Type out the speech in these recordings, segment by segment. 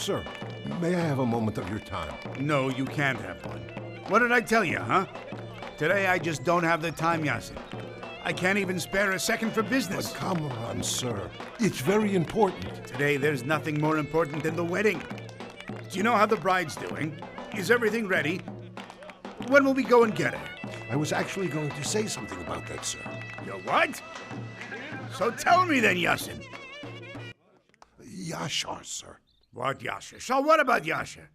Sir, may I have a moment of your time? No, you can't have one. What did I tell you, huh? Today I just don't have the time, Yasin. I can't even spare a second for business. But come on, sir. It's very important. Today there's nothing more important than the wedding. Do you know how the bride's doing? Is everything ready? When will we go and get her? I was actually going to say something about that, sir. You what? So tell me then, Yasin. Yashar, sir. What Yasha? So what about Yasha?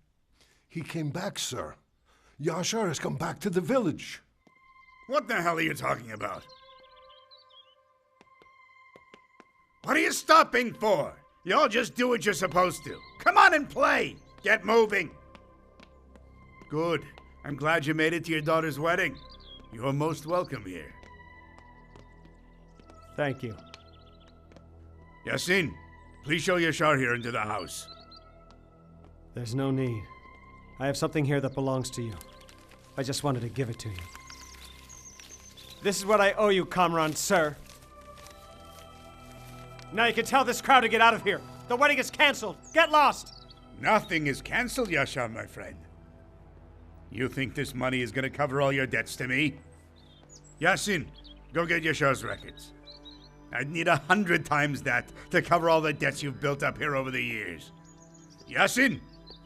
He came back, sir. Yashar has come back to the village. What the hell are you talking about? What are you stopping for? You all just do what you're supposed to. Come on and play. Get moving. Good. I'm glad you made it to your daughter's wedding. You're most welcome here. Thank you. Yasin, please show Yashar here into the house. There's no need. I have something here that belongs to you. I just wanted to give it to you. This is what I owe you, Kamran, sir. Now you can tell this crowd to get out of here. The wedding is canceled. Get lost! Nothing is canceled, Yashar, my friend. You think this money is going to cover all your debts to me? Yasin, go get Yashar's records. I'd need 100 times that to cover all the debts you've built up here over the years. Yasin,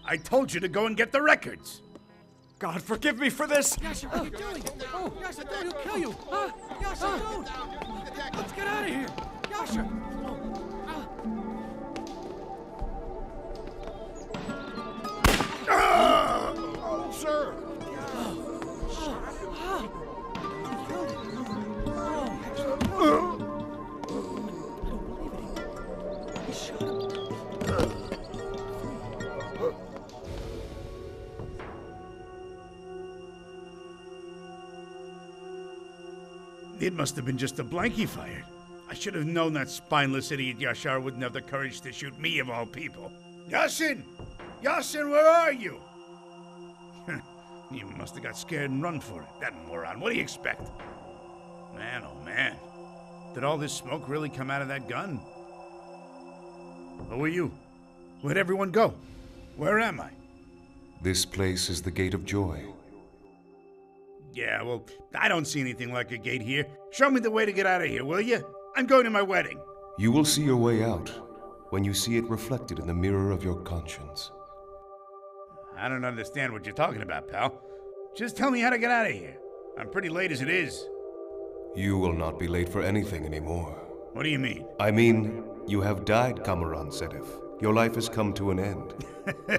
I told you to go and get the records. God, forgive me for this! Yasha, what are you doing? Oh, Yasha, don't, he'll kill you! Yasha, don't! Let's get out of here! Yasha! Oh, sir! It must have been just a blank he fired. I should have known that spineless idiot Yashar wouldn't have the courage to shoot me of all people. Yasin! Yasin, where are you? You must have got scared and run for it, that moron. What do you expect? Man, oh man. Did all this smoke really come out of that gun? Who are you? Where'd everyone go? Where am I? This place is the Gate of Joy. Yeah, well, I don't see anything like a gate here. Show me the way to get out of here, will you? I'm going to my wedding. You will see your way out when you see it reflected in the mirror of your conscience. I don't understand what you're talking about, pal. Just tell me how to get out of here. I'm pretty late as it is. You will not be late for anything anymore. What do you mean? I mean, you have died, Kamaran Sedif. Your life has come to an end.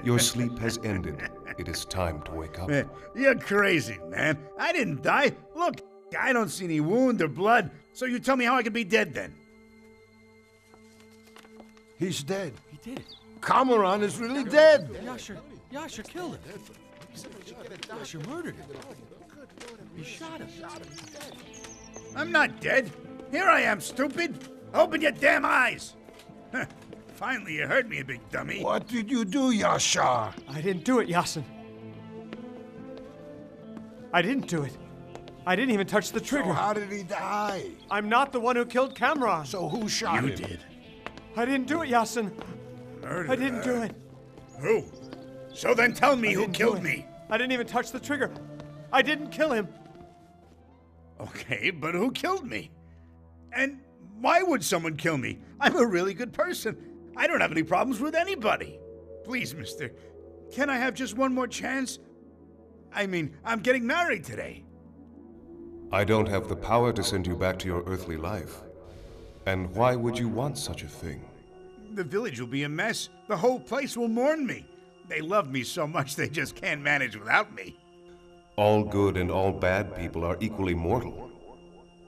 Your sleep has ended. It is time to wake up. You're crazy, man. I didn't die. Look, I don't see any wound or blood, so you tell me how I could be dead then. He's dead. He did it. Kamaran is really dead. Yasha killed him. Yasha murdered him. He shot him. I'm not dead. Here I am, stupid. Open your damn eyes. Finally, you heard me, you big dummy. What did you do, Yashar? I didn't do it, Yasin. I didn't do it. I didn't even touch the trigger. So how did he die? I'm not the one who killed Kamran. So who shot him? You did. I didn't do it, Yasin. Murderer. I didn't do it. Who? So then tell me who killed me. I didn't even touch the trigger. I didn't kill him. Okay, but who killed me? And why would someone kill me? I'm a really good person. I don't have any problems with anybody. Please, mister, can I have just one more chance? I mean, I'm getting married today. I don't have the power to send you back to your earthly life. And why would you want such a thing? The village will be a mess. The whole place will mourn me. They love me so much they just can't manage without me. All good and all bad people are equally mortal.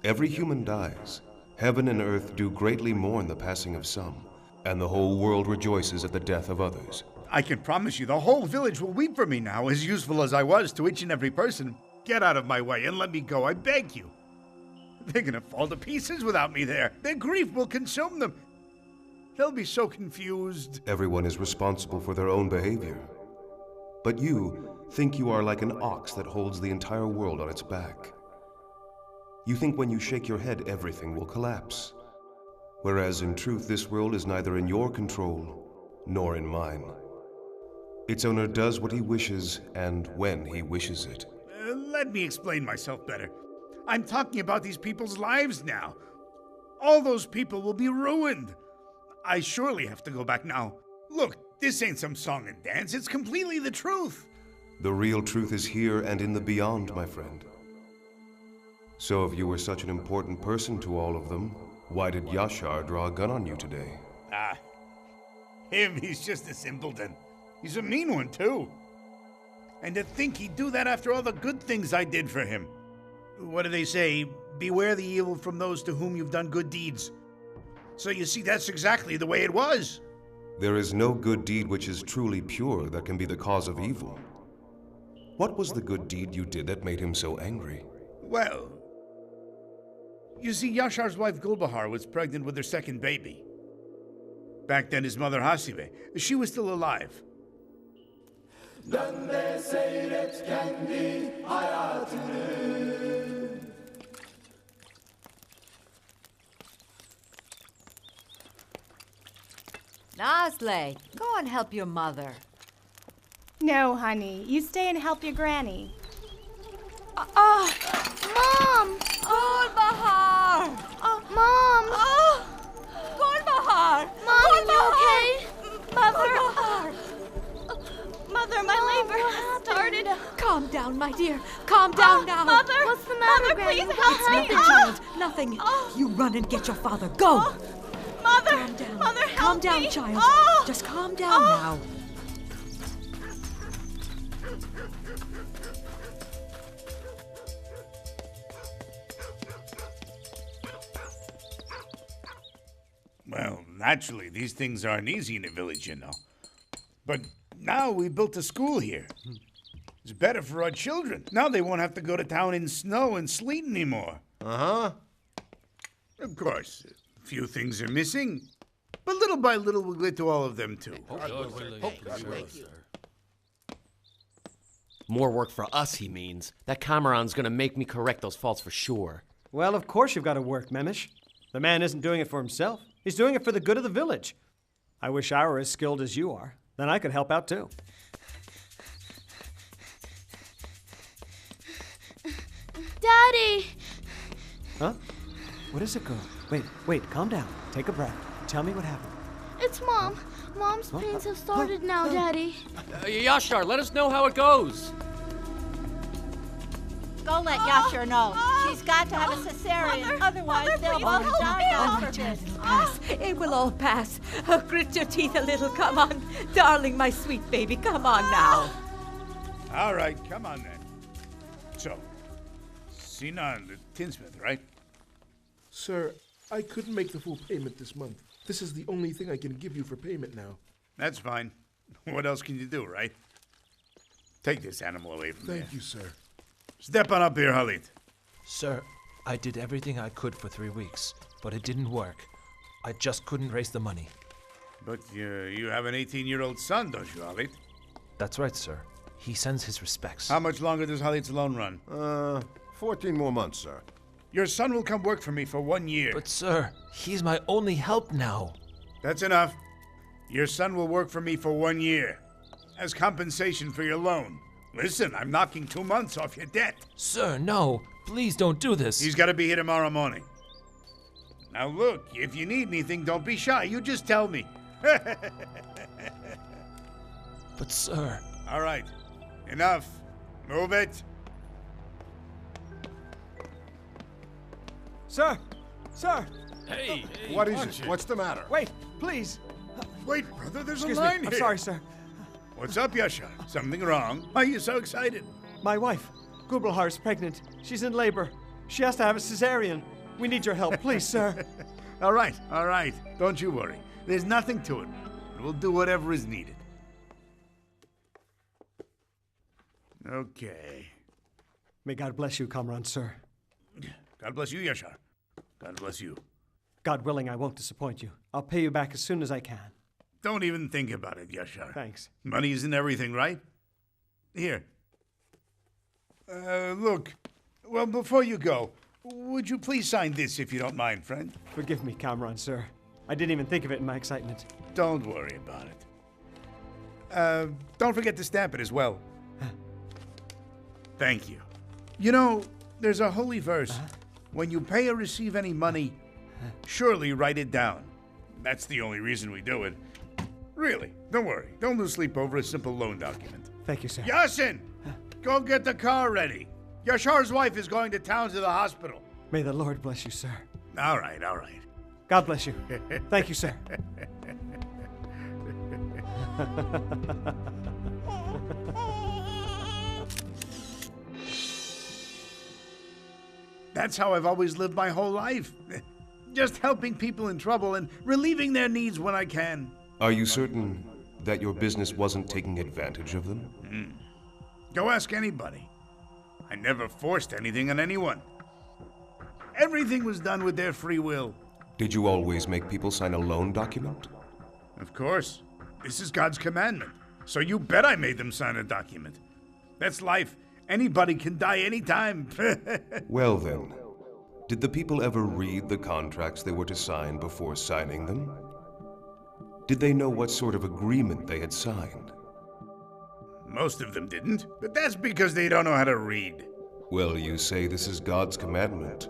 Every human dies. Heaven and earth do greatly mourn the passing of some, and the whole world rejoices at the death of others. I can promise you the whole village will weep for me now, as useful as I was to each and every person. Get out of my way and let me go, I beg you. They're gonna fall to pieces without me there. Their grief will consume them. They'll be so confused. Everyone is responsible for their own behavior. But you think you are like an ox that holds the entire world on its back. You think when you shake your head, everything will collapse. Whereas in truth, this world is neither in your control nor in mine. Its owner does what he wishes and when he wishes it. Let me explain myself better. I'm talking about these people's lives now. All those people will be ruined. I surely have to go back now. Look, this ain't some song and dance. It's completely the truth. The real truth is here and in the beyond, my friend. So if you were such an important person to all of them, why did Yashar draw a gun on you today? Ah, him, he's just a simpleton. He's a mean one, too. And to think he'd do that after all the good things I did for him. What do they say? Beware the evil from those to whom you've done good deeds. So you see, that's exactly the way it was. There is no good deed which is truly pure that can be the cause of evil. What was the good deed you did that made him so angry? Well, you see, Yashar's wife Gulbahar was pregnant with her second baby. Back then, his mother Hasibe, she was still alive. Dön de seyret kendi hayatını. Nasle, go and help your mother. No, honey. You stay and help your granny. Mom! Gulbahar! Mom! Gulbahar! Mom, are you okay? Mother! Gulbahar! Mother, my labor has started. Calm down, my dear. Calm down now. Mother! What's the matter, Mother, Granny? please What's help me. happening? Nothing, child. Nothing. You run and get your father. Go. Mother! Calm down. Mother, help Calm down, me. child. Oh! Just calm down now. Well, naturally, these things aren't easy in a village, you know. But now we built a school here. It's better for our children. Now they won't have to go to town in snow and sleet anymore. Uh-huh. Of course, a few things are missing, but little by little we'll get to all of them too. More work for us, he means. That Cameron's gonna make me correct those faults for sure. Well, of course you've got to work, Memish. The man isn't doing it for himself. He's doing it for the good of the village. I wish I were as skilled as you are. Then I could help out too. Daddy! Huh? What is it, girl? Wait, calm down. Take a breath. Tell me what happened. It's Mom. Mom's pains have started now, Daddy. Yashar, let us know how it goes. Go let Yashar know. She's got to have a cesarean, otherwise they'll both die after this. It'll pass. It will all pass. Oh, grit your teeth a little. Come on. Darling, my sweet baby. Come on now. All right, come on then. So, Sinan, the tinsmith, right? Sir, I couldn't make the full payment this month. This is the only thing I can give you for payment now. That's fine. What else can you do, right? Take this animal away from me. Thank you, sir. Step on up here, Halit. Sir, I did everything I could for 3 weeks, but it didn't work. I just couldn't raise the money. But you have an 18-year-old son, don't you, Halit? That's right, sir. He sends his respects. How much longer does Halit's loan run? 14 more months, sir. Your son will come work for me for 1 year. But, sir, he's my only help now. That's enough. Your son will work for me for 1 year. As compensation for your loan. Listen, I'm knocking 2 months off your debt. Sir, no. Please don't do this. He's got to be here tomorrow morning. Now look, if you need anything, don't be shy. You just tell me. But, sir... All right. Enough. Move it. Sir! Sir! Hey! What is it? What's the matter? Wait, please! Wait, brother, there's Excuse a line me. here. I'm sorry, sir. What's up, Yasha? Something wrong? Why are you so excited? My wife, Gulbahar, is pregnant. She's in labor. She has to have a cesarean. We need your help, please, sir. All right. Don't you worry. There's nothing to it. We'll do whatever is needed. Okay. May God bless you, Kamran, sir. God bless you, Yashar. God bless you. God willing, I won't disappoint you. I'll pay you back as soon as I can. Don't even think about it, Yashar. Thanks. Money isn't everything, right? Here. Look. Well, before you go, would you please sign this if you don't mind, friend? Forgive me, Kamran, sir. I didn't even think of it in my excitement. Don't worry about it. Don't forget to stamp it as well. Thank you. You know, there's a holy verse. When you pay or receive any money, surely write it down. That's the only reason we do it. Really, don't worry. Don't lose sleep over a simple loan document. Thank you, sir. Yasin! Go get the car ready. Yashar's wife is going to town to the hospital. May the Lord bless you, sir. All right, all right. God bless you. Thank you, sir. That's how I've always lived my whole life. Just helping people in trouble and relieving their needs when I can. Are you certain that your business wasn't taking advantage of them? Go ask anybody. I never forced anything on anyone. Everything was done with their free will. Did you always make people sign a loan document? Of course. This is God's commandment. So you bet I made them sign a document. That's life. Anybody can die anytime. Well then, did the people ever read the contracts they were to sign before signing them? Did they know what sort of agreement they had signed? Most of them didn't, but that's because they don't know how to read. Well, you say this is God's commandment.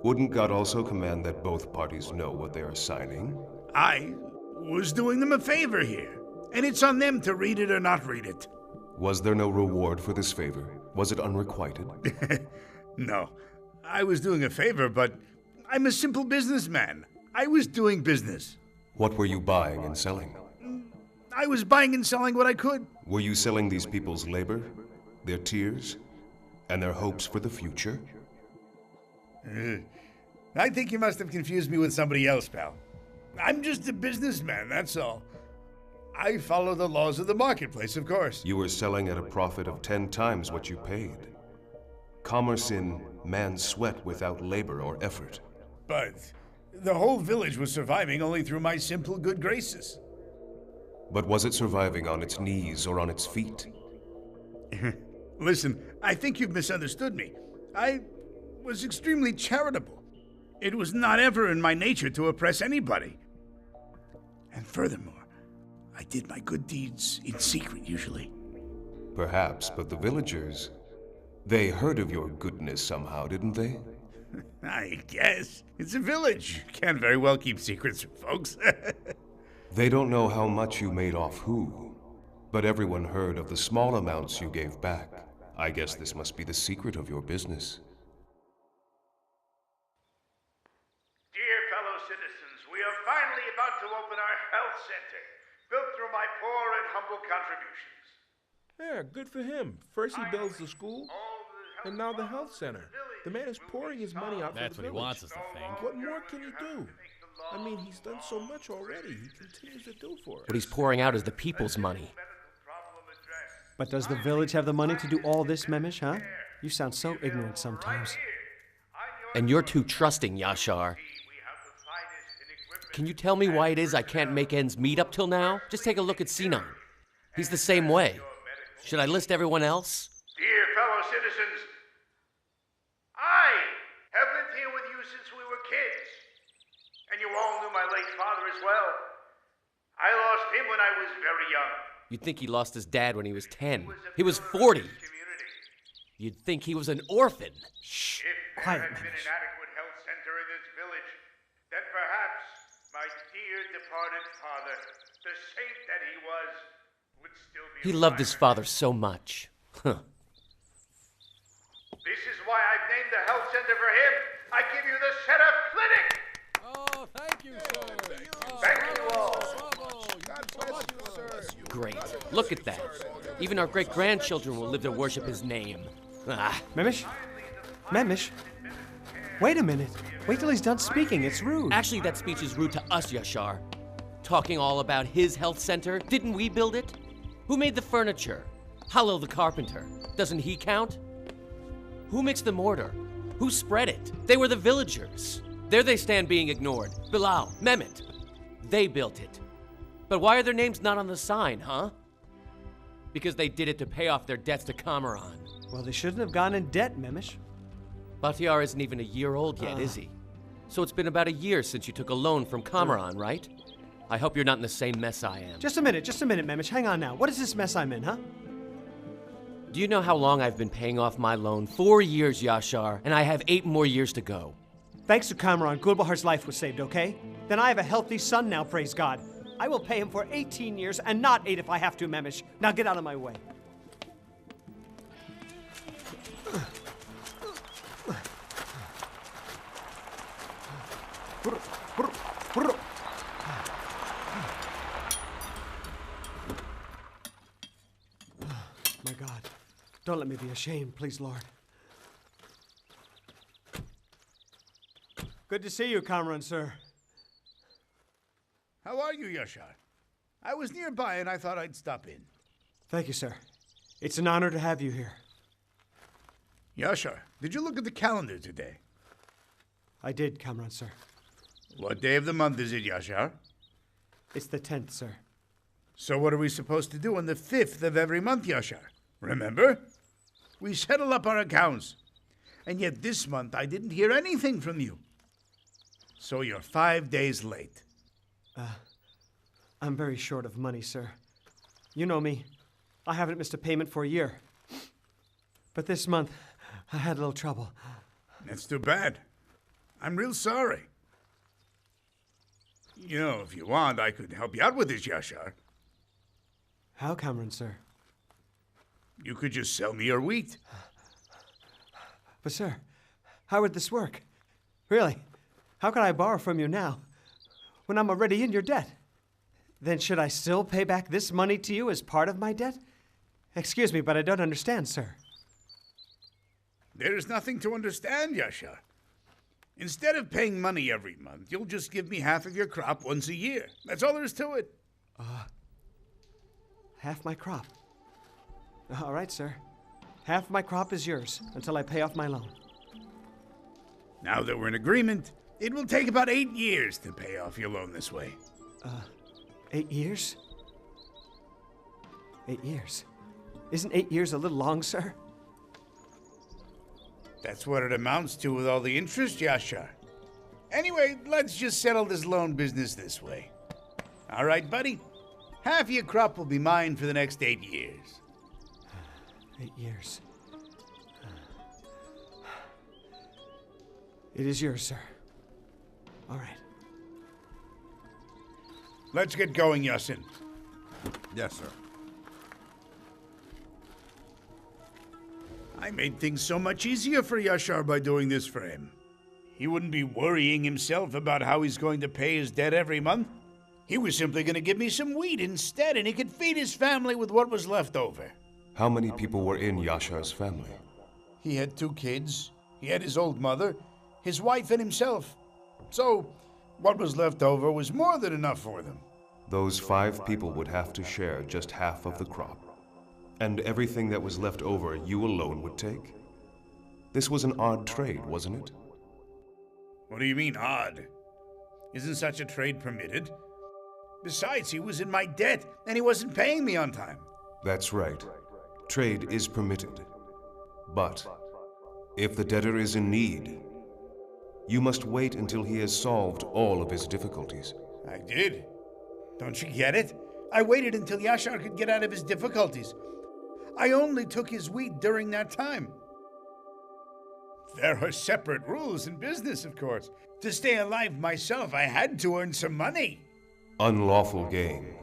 Wouldn't God also command that both parties know what they are signing? I was doing them a favor here, and it's on them to read it or not read it. Was there no reward for this favor? Was it unrequited? No. I was doing a favor, but I'm a simple businessman. I was doing business. What were you buying and selling? I was buying and selling what I could. Were you selling these people's labor, their tears, and their hopes for the future? I think you must have confused me with somebody else, pal. I'm just a businessman, that's all. I follow the laws of the marketplace, of course. You were selling at a profit of 10 times what you paid. Commerce in man's sweat without labor or effort. But the whole village was surviving only through my simple good graces. But was it surviving on its knees or on its feet? Listen, I think you've misunderstood me. I was extremely charitable. It was not ever in my nature to oppress anybody. And furthermore, I did my good deeds in secret usually. Perhaps, but the villagers, they heard of your goodness somehow, didn't they? I guess. It's a village. Can't very well keep secrets from folks. They don't know how much you made off who, but everyone heard of the small amounts you gave back. I guess this must be the secret of your business. Dear fellow citizens, we are finally about to open our health center, built through my poor and humble contributions. Yeah, good for him. First he builds the school, and now the health center. The man is pouring his money out That's for what the he village. wants us to think. What more can he do? I mean, he's done so much already. He continues to do for us. What he's pouring out is the people's money. But does the village have the money to do all this, Memish, huh? You sound so ignorant sometimes. And you're too trusting, Yashar. Can you tell me why it is I can't make ends meet up till now? Just take a look at Sinan. He's the same way. Should I list everyone else? Dear fellow citizens, I have lived here with you since we were kids. And you all knew my late father as well. I lost him when I was very young. You'd think he lost his dad when he was 10. He was 40. You'd think he was an orphan. Shh, if quiet, there had been an adequate health center in this village, then perhaps my dear departed father, the saint that he was, would still be He loved his father so much. Huh. This is why I've named the health center for him. I give you the Center Clinic. Oh, thank you, sir. Thank you all. God bless you, sir. Great. Look at that. Even our great-grandchildren will live to worship his name. Ah. Memish? Memish? Wait a minute. Wait till he's done speaking. It's rude. Actually, that speech is rude to us, Yashar. Talking all about his health center. Didn't we build it? Who made the furniture? Hallel the carpenter. Doesn't he count? Who mixed the mortar? Who spread it? They were the villagers. There they stand being ignored. Bilal, Mehmet. They built it. But why are their names not on the sign, huh? Because they did it to pay off their debts to Kamaran. Well, they shouldn't have gone in debt, Memish. Batiar isn't even a year old yet, is he? So it's been about a year since you took a loan from Kamaran, right? I hope you're not in the same mess I am. Just a minute, Memish. Hang on now. What is this mess I'm in, huh? Do you know how long I've been paying off my loan? 4 years, Yashar, and I have 8 more years to go. Thanks to Kamran, Gulbahar's life was saved, okay? Then I have a healthy son now, praise God. I will pay him for 18 years and not 8 if I have to, Memish. Now get out of my way. My God, don't let me be ashamed, please, Lord. Good to see you, Kamran, sir. How are you, Yashar? I was nearby and I thought I'd stop in. Thank you, sir. It's an honor to have you here. Yashar, did you look at the calendar today? I did, Kamran, sir. What day of the month is it, Yashar? It's the 10th, sir. So what are we supposed to do on the 5th of every month, Yashar? Remember? We settle up our accounts. And yet this month I didn't hear anything from you. So you're 5 days late. I'm very short of money, sir. You know me. I haven't missed a payment for a year. But this month, I had a little trouble. That's too bad. I'm real sorry. You know, if you want, I could help you out with this, Yashar. How, Kamran, sir? You could just sell me your wheat. But, sir, how would this work? Really? How can I borrow from you now when I'm already in your debt? Then should I still pay back this money to you as part of my debt? Excuse me, but I don't understand, sir. There is nothing to understand, Yashar. Instead of paying money every month, you'll just give me half of your crop once a year. That's all there is to it. Half my crop. All right, sir. Half my crop is yours until I pay off my loan. Now that we're in agreement, it will take about 8 years to pay off your loan this way. 8 years? 8 years? Isn't 8 years a little long, sir? That's what it amounts to with all the interest, Yashar. Anyway, let's just settle this loan business this way. All right, buddy? Half your crop will be mine for the next 8 years. 8 years. It is yours, sir. All right. Let's get going, Yasin. Yes, sir. I made things so much easier for Yashar by doing this for him. He wouldn't be worrying himself about how he's going to pay his debt every month. He was simply going to give me some wheat instead, and he could feed his family with what was left over. How many people were in Yashar's family? He had 2 kids. He had his old mother, his wife, and himself. So, what was left over was more than enough for them. Those 5 people would have to share just half of the crop. And everything that was left over you alone would take? This was an odd trade, wasn't it? What do you mean, odd? Isn't such a trade permitted? Besides, he was in my debt, and he wasn't paying me on time. That's right. Trade is permitted. But if the debtor is in need, you must wait until he has solved all of his difficulties. I did. Don't you get it? I waited until Yashar could get out of his difficulties. I only took his wheat during that time. There are separate rules in business, of course. To stay alive myself, I had to earn some money. Unlawful gain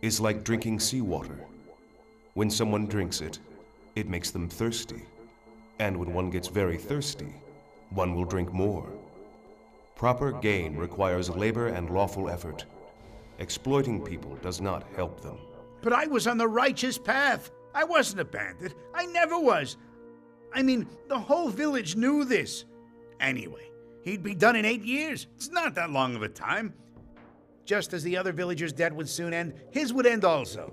is like drinking seawater. When someone drinks it, it makes them thirsty. And when one gets very thirsty, one will drink more. Proper gain requires labor and lawful effort. Exploiting people does not help them. But I was on the righteous path. I wasn't a bandit. I never was. I mean, the whole village knew this. Anyway, he'd be done in 8 years. It's not that long of a time. Just as the other villagers' debt would soon end, his would end also.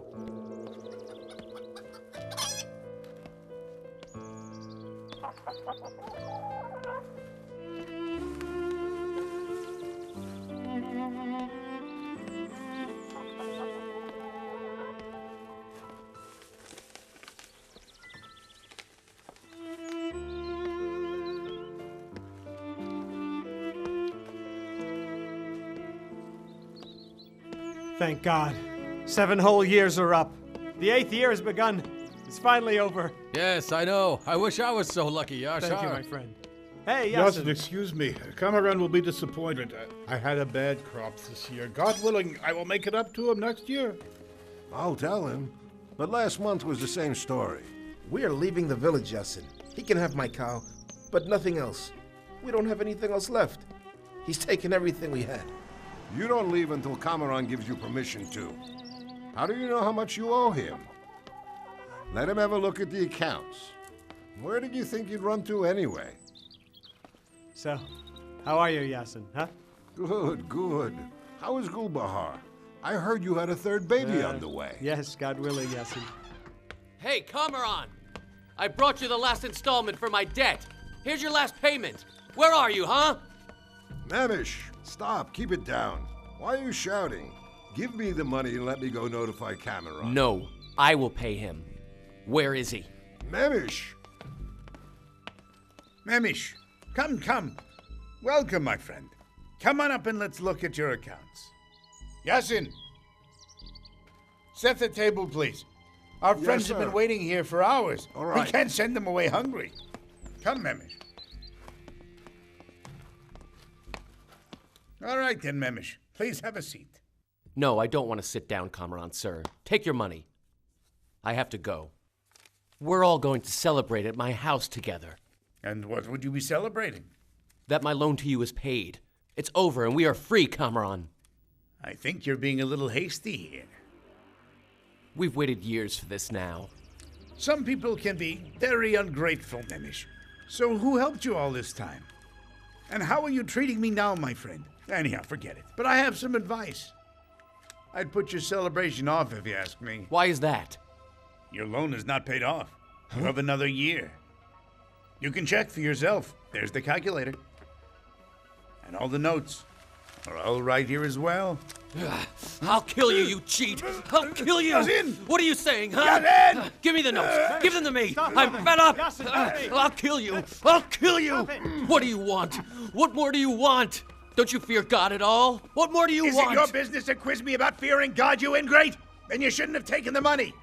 Thank God. 7 whole years are up. The 8th year has begun. It's finally over. Yes, I know. I wish I was so lucky, Yashar. Thank you, my friend. Hey, Yasin, Yasin. excuse me. Cameron will be disappointed. I had a bad crop this year. God willing, I will make it up to him next year. I'll tell him. But last month was the same story. We are leaving the village, Yasin. He can have my cow, but nothing else. We don't have anything else left. He's taken everything we had. You don't leave until Cameron gives you permission to. How do you know how much you owe him? Let him have a look at the accounts. Where did you think you'd run to anyway? So, how are you, Yasin, huh? Good, good. How is Gulbahar? I heard you had a 3rd baby on the way. Yes, God willing, Yasin. Hey, Kamaran! I brought you the last installment for my debt. Here's your last payment. Where are you, huh? Mamish, stop. Keep it down. Why are you shouting? Give me the money and let me go notify Cameron. No, I will pay him. Where is he? Mamish! Mamish, come. Welcome, my friend. Come on up and let's look at your accounts. Yasin, set the table, please. Our friends have been waiting here for hours. All right. We can't send them away hungry. Come, Memish. All right then, Memish. Please have a seat. No, I don't want to sit down, Kamaran, sir. Take your money. I have to go. We're all going to celebrate at my house together. And what would you be celebrating? That my loan to you is paid. It's over and we are free, Kamaran. I think you're being a little hasty here. We've waited years for this now. Some people can be very ungrateful, Memish. So who helped you all this time? And how are you treating me now, my friend? Anyhow, forget it. But I have some advice. I'd put your celebration off if you ask me. Why is that? Your loan is not paid off. You have another year. You can check for yourself. There's the calculator. And all the notes are all right here as well. I'll kill you, you cheat! I'll kill you! Yasin! What are you saying, huh? Yasin! Give me the notes! Give them to me! Stop I'm it. fed up! Yasin, help me. I'll kill you! I'll kill you! Stop it. What do you want? What more do you want? Don't you fear God at all? What more do you Is want? it your business to quiz me about fearing God, you ingrate? Then you shouldn't have taken the money.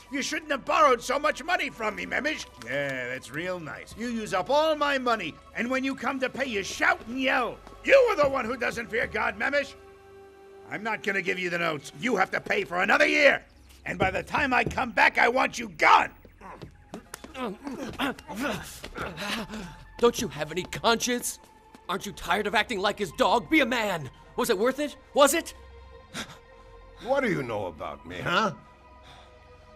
You shouldn't have borrowed so much money from me, Memish. Yeah, that's real nice. You use up all my money, and when you come to pay, you shout and yell. You were the one who doesn't fear God, Memish. I'm not gonna give you the notes. You have to pay for another year. And by the time I come back, I want you gone. Don't you have any conscience? Aren't you tired of acting like his dog? Be a man. Was it worth it? Was it? What do you know about me, huh?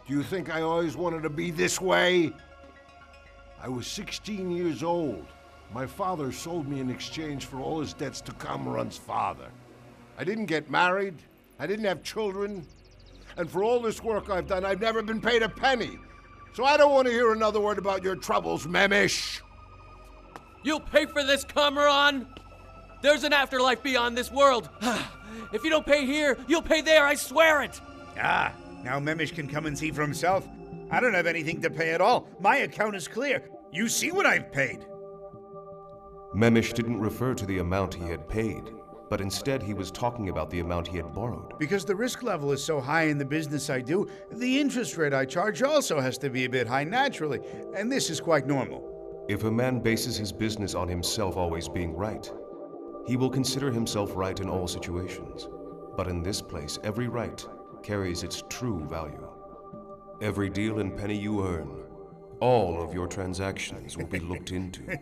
Do you think I always wanted to be this way? I was 16 years old. My father sold me in exchange for all his debts to Kamaran's father. I didn't get married. I didn't have children. And for all this work I've done, I've never been paid a penny. So I don't want to hear another word about your troubles, Memish. You'll pay for this, Kamaran! There's an afterlife beyond this world. If you don't pay here, you'll pay there, I swear it! Ah, now Memish can come and see for himself. I don't have anything to pay at all. My account is clear. You see what I've paid. Memish didn't refer to the amount he had paid, but instead he was talking about the amount he had borrowed. Because the risk level is so high in the business I do, the interest rate I charge also has to be a bit high naturally, and this is quite normal. If a man bases his business on himself always being right, he will consider himself right in all situations. But in this place, every right carries its true value. Every deal and penny you earn, all of your transactions will be looked into.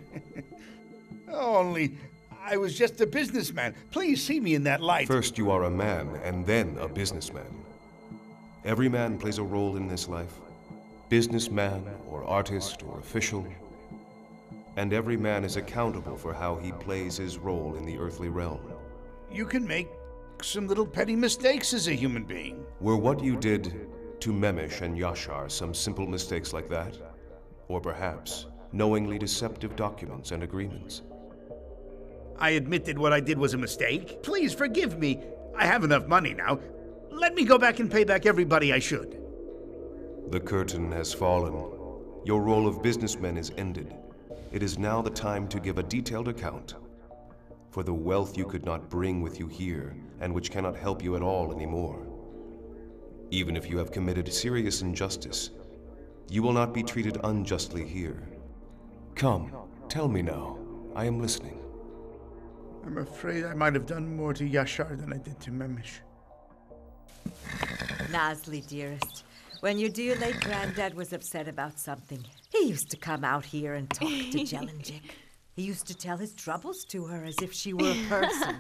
Only, I was just a businessman. Please see me in that light. First you are a man, and then a businessman. Every man plays a role in this life. Businessman, or artist, or official. And every man is accountable for how he plays his role in the earthly realm. You can make some little petty mistakes as a human being. Were what you did to Memish and Yashar some simple mistakes like that? Or perhaps knowingly deceptive documents and agreements? I admit that what I did was a mistake. Please forgive me. I have enough money now. Let me go back and pay back everybody I should. The curtain has fallen. Your role of businessman is ended. It is now the time to give a detailed account for the wealth you could not bring with you here, and which cannot help you at all anymore. Even if you have committed serious injustice, you will not be treated unjustly here. Come, tell me now. I am listening. I'm afraid I might have done more to Yashar than I did to Memish. Nasli, dearest, when your dear late granddad was upset about something, he used to come out here and talk to Jelinjik. He used to tell his troubles to her as if she were a person.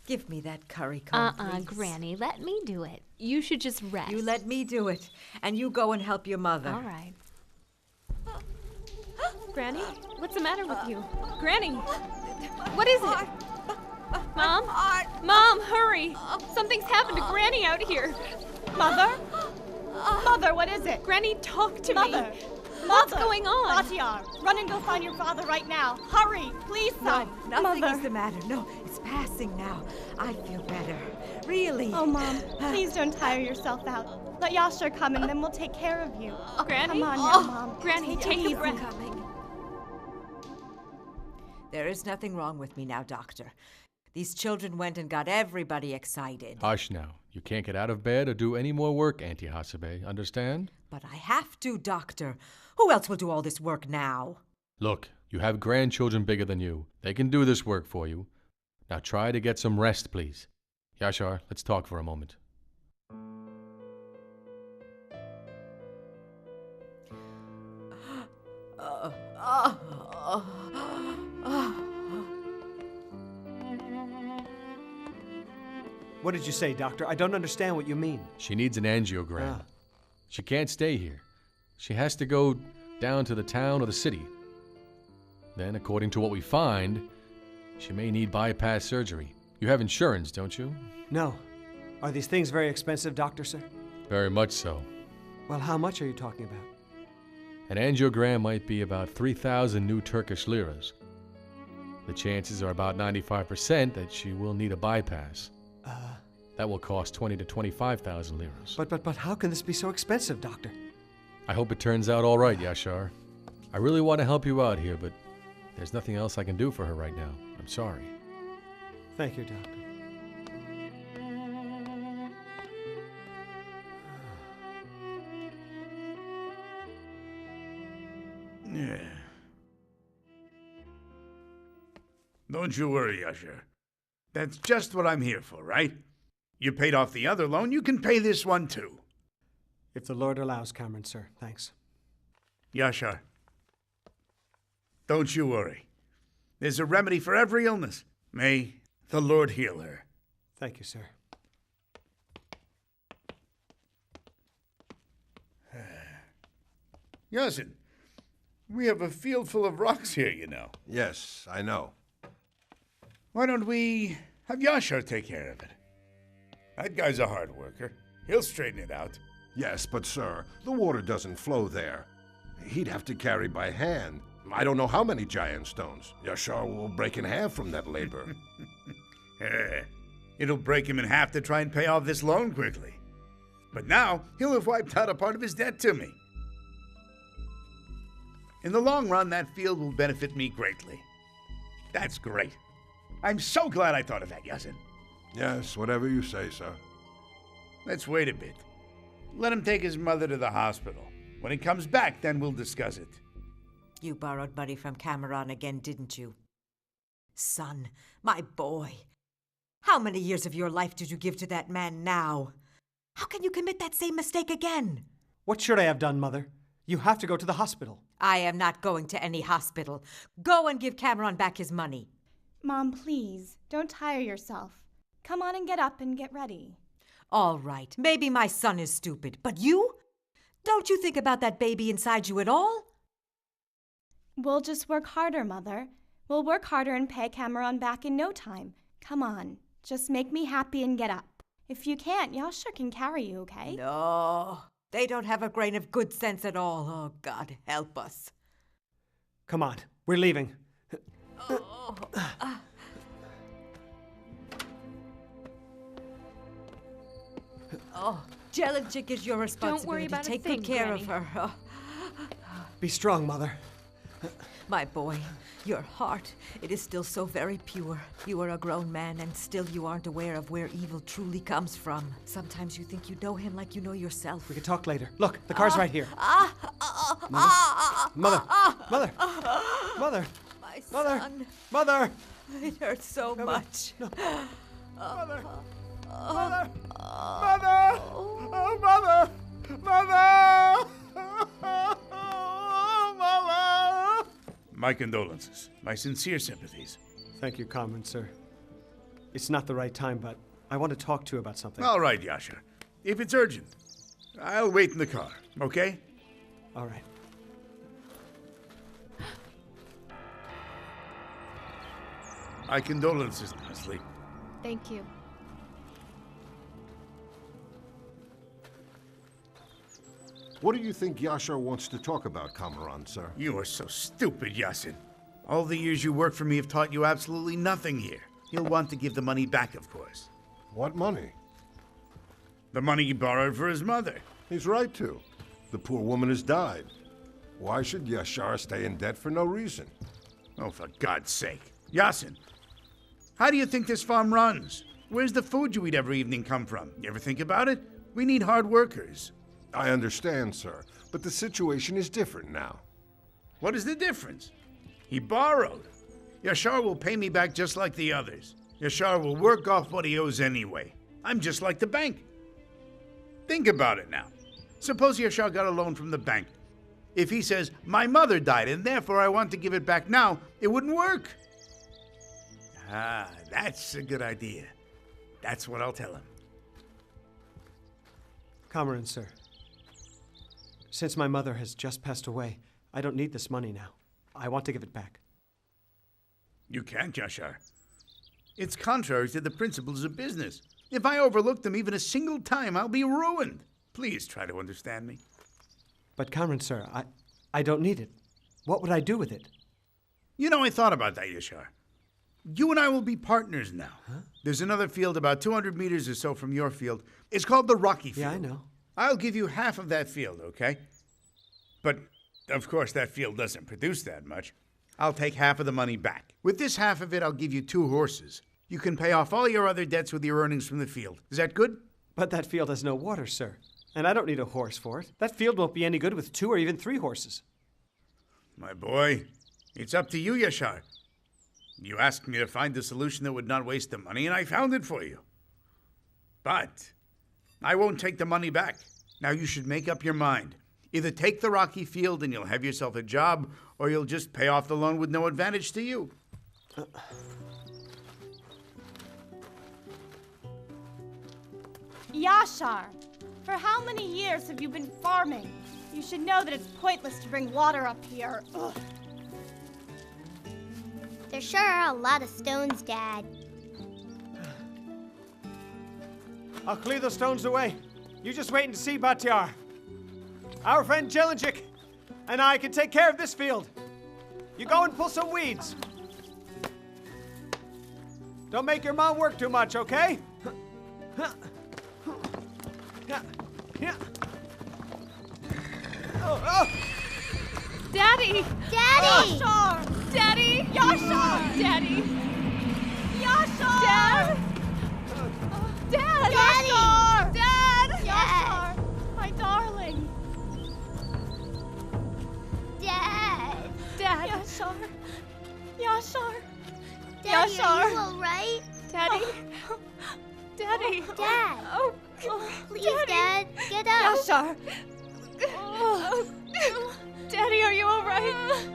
Give me that curry comb, please. Granny, let me do it. You should just rest. You let me do it, and you go and help your mother. All right. Granny, what's the matter with you? Granny, what is it? Mom? Mom, hurry! Something's happened to Granny out here. Mother? Mother, what is it? Granny, talk to Mother. me. What's going on? Batiar, run and go find your father right now. Hurry, please, son. No, nothing Mother. is the matter. No, it's passing now. I feel better. Really. Oh, Mom, please don't tire yourself out. Let Yashar come and then we'll take care of you. Granny? Come on now, Mom. Granny, take a breath. There is nothing wrong with me now, Doctor. These children went and got everybody excited. Hush now. You can't get out of bed or do any more work, Auntie Hasebe. Understand? But I have to, Doctor. Who else will do all this work now? Look, you have grandchildren bigger than you. They can do this work for you. Now try to get some rest, please. Yashar, let's talk for a moment. What did you say, Doctor? I don't understand what you mean. She needs an angiogram. She can't stay here. She has to go down to the town or the city. Then, according to what we find, she may need bypass surgery. You have insurance, don't you? No. Are these things very expensive, Doctor, sir? Very much so. Well, how much are you talking about? An angiogram might be about 3,000 new Turkish liras. The chances are about 95% that she will need a bypass. That will cost 20 to 25,000 liras. But how can this be so expensive, Doctor? I hope it turns out all right, Yashar. I really want to help you out here, but there's nothing else I can do for her right now. I'm sorry. Thank you, Doctor. Yeah. Don't you worry, Yashar. That's just what I'm here for, right? You paid off the other loan, you can pay this one too. If the Lord allows, Cameron, sir. Thanks. Yashar, don't you worry. There's a remedy for every illness. May the Lord heal her. Thank you, sir. Yasin, we have a field full of rocks here, you know. Yes, I know. Why don't we have Yashar take care of it? That guy's a hard worker. He'll straighten it out. Yes, but sir, the water doesn't flow there. He'd have to carry by hand. I don't know how many giant stones. Yashar will break in half from that labor. It'll break him in half to try and pay off this loan quickly. But now, he'll have wiped out a part of his debt to me. In the long run, that field will benefit me greatly. That's great. I'm so glad I thought of that, Yasin. Yes, whatever you say, sir. Let's wait a bit. Let him take his mother to the hospital. When he comes back, then we'll discuss it. You borrowed money from Cameron again, didn't you? Son, my boy. How many years of your life did you give to that man now? How can you commit that same mistake again? What should I have done, Mother? You have to go to the hospital. I am not going to any hospital. Go and give Cameron back his money. Mom, please, don't tire yourself. Come on and get up and get ready. All right, maybe my son is stupid, but you? Don't you think about that baby inside you at all? We'll just work harder, Mother. We'll work harder and pay Cameron back in no time. Come on, just make me happy and get up. If you can't, Yashar can carry you, okay? No, they don't have a grain of good sense at all. Oh, God, help us. Come on, we're leaving. Jelinjik is your responsibility. Don't worry about Take a thing, good care Granny. of her. Be strong, Mother. My boy, your heart, it is still so very pure. You are a grown man, and still you aren't aware of where evil truly comes from. Sometimes you think you know him like you know yourself. We can talk later. Look, the car's right here. Mother! Mother! Mother! My Mother! son. Mother! It hurts so much. No. Mother! Mother! Mother! Oh, Mother! Mother! Oh, Mother! My condolences. My sincere sympathies. Thank you, Comrade, sir. It's not the right time, but I want to talk to you about something. All right, Yasha. If it's urgent, I'll wait in the car, okay? All right. My condolences, Leslie. Thank you. What do you think Yashar wants to talk about, Kamaran, sir? You are so stupid, Yasin. All the years you worked for me have taught you absolutely nothing here. He'll want to give the money back, of course. What money? The money he borrowed for his mother. He's right to. The poor woman has died. Why should Yashar stay in debt for no reason? Oh, for God's sake. Yasin, how do you think this farm runs? Where's the food you eat every evening come from? You ever think about it? We need hard workers. I understand, sir, but the situation is different now. What is the difference? He borrowed. Yashar will pay me back just like the others. Yashar will work off what he owes anyway. I'm just like the bank. Think about it now. Suppose Yashar got a loan from the bank. If he says, my mother died and therefore I want to give it back now, it wouldn't work. Ah, that's a good idea. That's what I'll tell him. Comrade, sir. Since my mother has just passed away, I don't need this money now. I want to give it back. You can't, Yashar. It's contrary to the principles of business. If I overlook them even a single time, I'll be ruined. Please try to understand me. But, Comrade, sir, I don't need it. What would I do with it? You know, I thought about that, Yashar. You and I will be partners now. Huh? There's another field about 200 meters or so from your field. It's called the Rocky Field. Yeah, I know. I'll give you half of that field, okay? But, of course, that field doesn't produce that much. I'll take half of the money back. With this half of it, I'll give you 2 horses. You can pay off all your other debts with your earnings from the field. Is that good? But that field has no water, sir. And I don't need a horse for it. That field won't be any good with 2 or even 3 horses. My boy, it's up to you, Yashar. You asked me to find a solution that would not waste the money, and I found it for you. But I won't take the money back. Now you should make up your mind. Either take the rocky field and you'll have yourself a job, or you'll just pay off the loan with no advantage to you. Yashar, for how many years have you been farming? You should know that it's pointless to bring water up here. Ugh. There sure are a lot of stones, Dad. I'll clear those stones away. You just wait and see, Batyar. Our friend Jelinjik and I can take care of this field. You go and pull some weeds. Don't make your mom work too much, okay? Daddy! Daddy! Yashar! Daddy! Yashar! Daddy! Yashar! Dad! Dad! Yashar! Dad! Yashar! My darling! Dad! Dad! Yashar! Yashar! Daddy, Yashar! are you all right? Daddy! Daddy! Dad! Oh, Please, Daddy. Dad, get up! Yashar! Oh. Daddy, are you all right?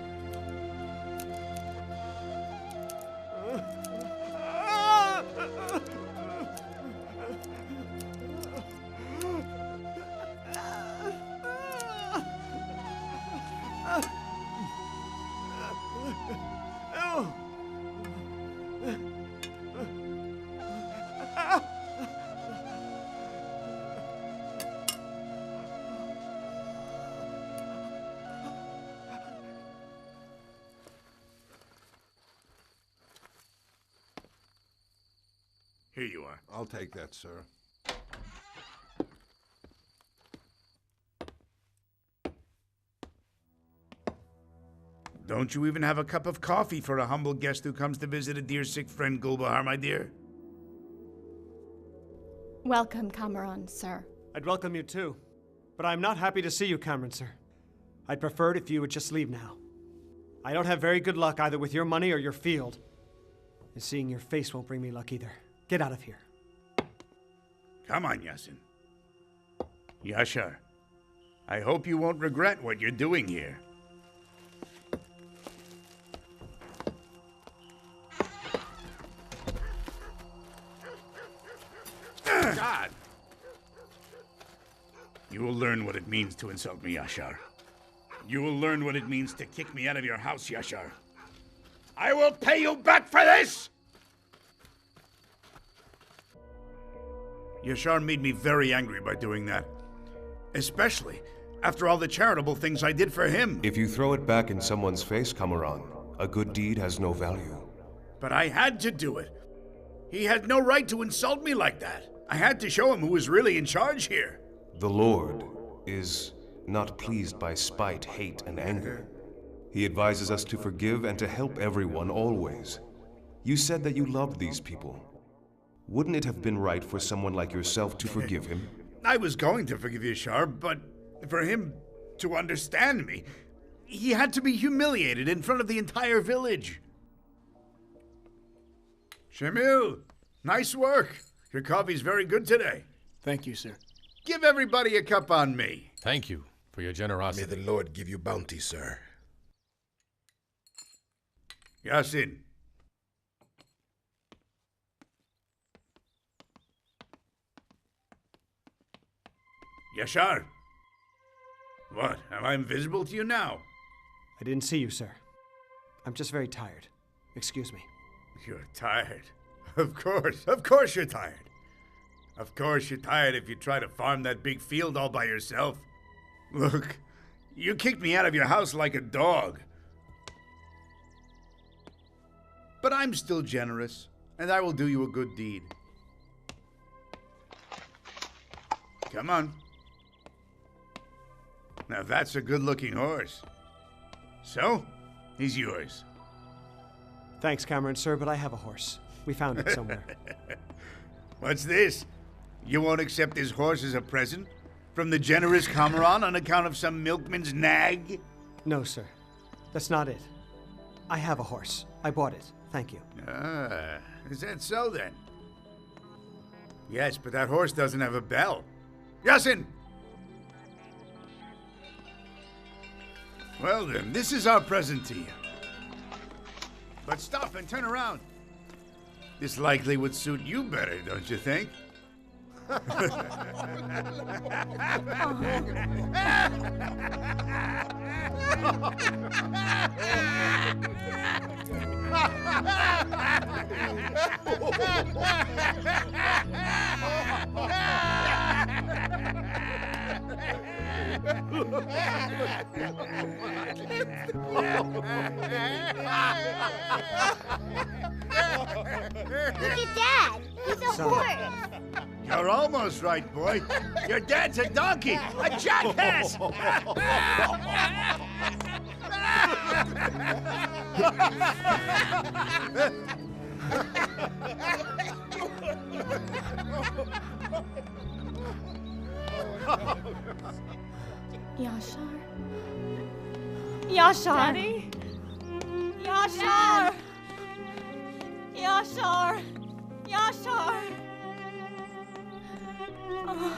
Here you are. I'll take that, sir. Don't you even have a cup of coffee for a humble guest who comes to visit a dear sick friend, Gulbahar, my dear? Welcome, Cameron, sir. I'd welcome you too. But I'm not happy to see you, Cameron, sir. I'd prefer it if you would just leave now. I don't have very good luck either with your money or your field. And seeing your face won't bring me luck either. Get out of here. Come on, Yasin. Yashar, I hope you won't regret what you're doing here. God! You will learn what it means to insult me, Yashar. You will learn what it means to kick me out of your house, Yashar. I will pay you back for this! Yashar made me very angry by doing that. Especially after all the charitable things I did for him. If you throw it back in someone's face, Kamaran, a good deed has no value. But I had to do it. He had no right to insult me like that. I had to show him who was really in charge here. The Lord is not pleased by spite, hate, and anger. He advises us to forgive and to help everyone always. You said that you loved these people. Wouldn't it have been right for someone like yourself to forgive him? I was going to forgive Yashar, but for him to understand me, he had to be humiliated in front of the entire village. Shamil, nice work. Your coffee's very good today. Thank you, sir. Give everybody a cup on me. Thank you for your generosity. May the Lord give you bounty, sir. Yasin. Yashar. What? Am I invisible to you now? I didn't see you, sir. I'm just very tired. Excuse me. You're tired. Of course you're tired. Of course you're tired if you try to farm that big field all by yourself. Look, you kicked me out of your house like a dog. But I'm still generous, and I will do you a good deed. Come on. Now that's a good-looking horse. So, he's yours. Thanks, Cameron, sir, but I have a horse. We found it somewhere. What's this? You won't accept this horse as a present? From the generous Cameron on account of some milkman's nag? No, sir. That's not it. I have a horse. I bought it. Thank you. Ah, is that so then? Yes, but that horse doesn't have a bell. Yasin! Well then, this is our present to you. But stop and turn around. This likely would suit you better, don't you think? Look at Dad. He's a horse. You're almost right, boy. Your dad's a donkey, a jackass! Yashar? Yashar! Daddy? Yashar! Yashar! Yashar! Oh.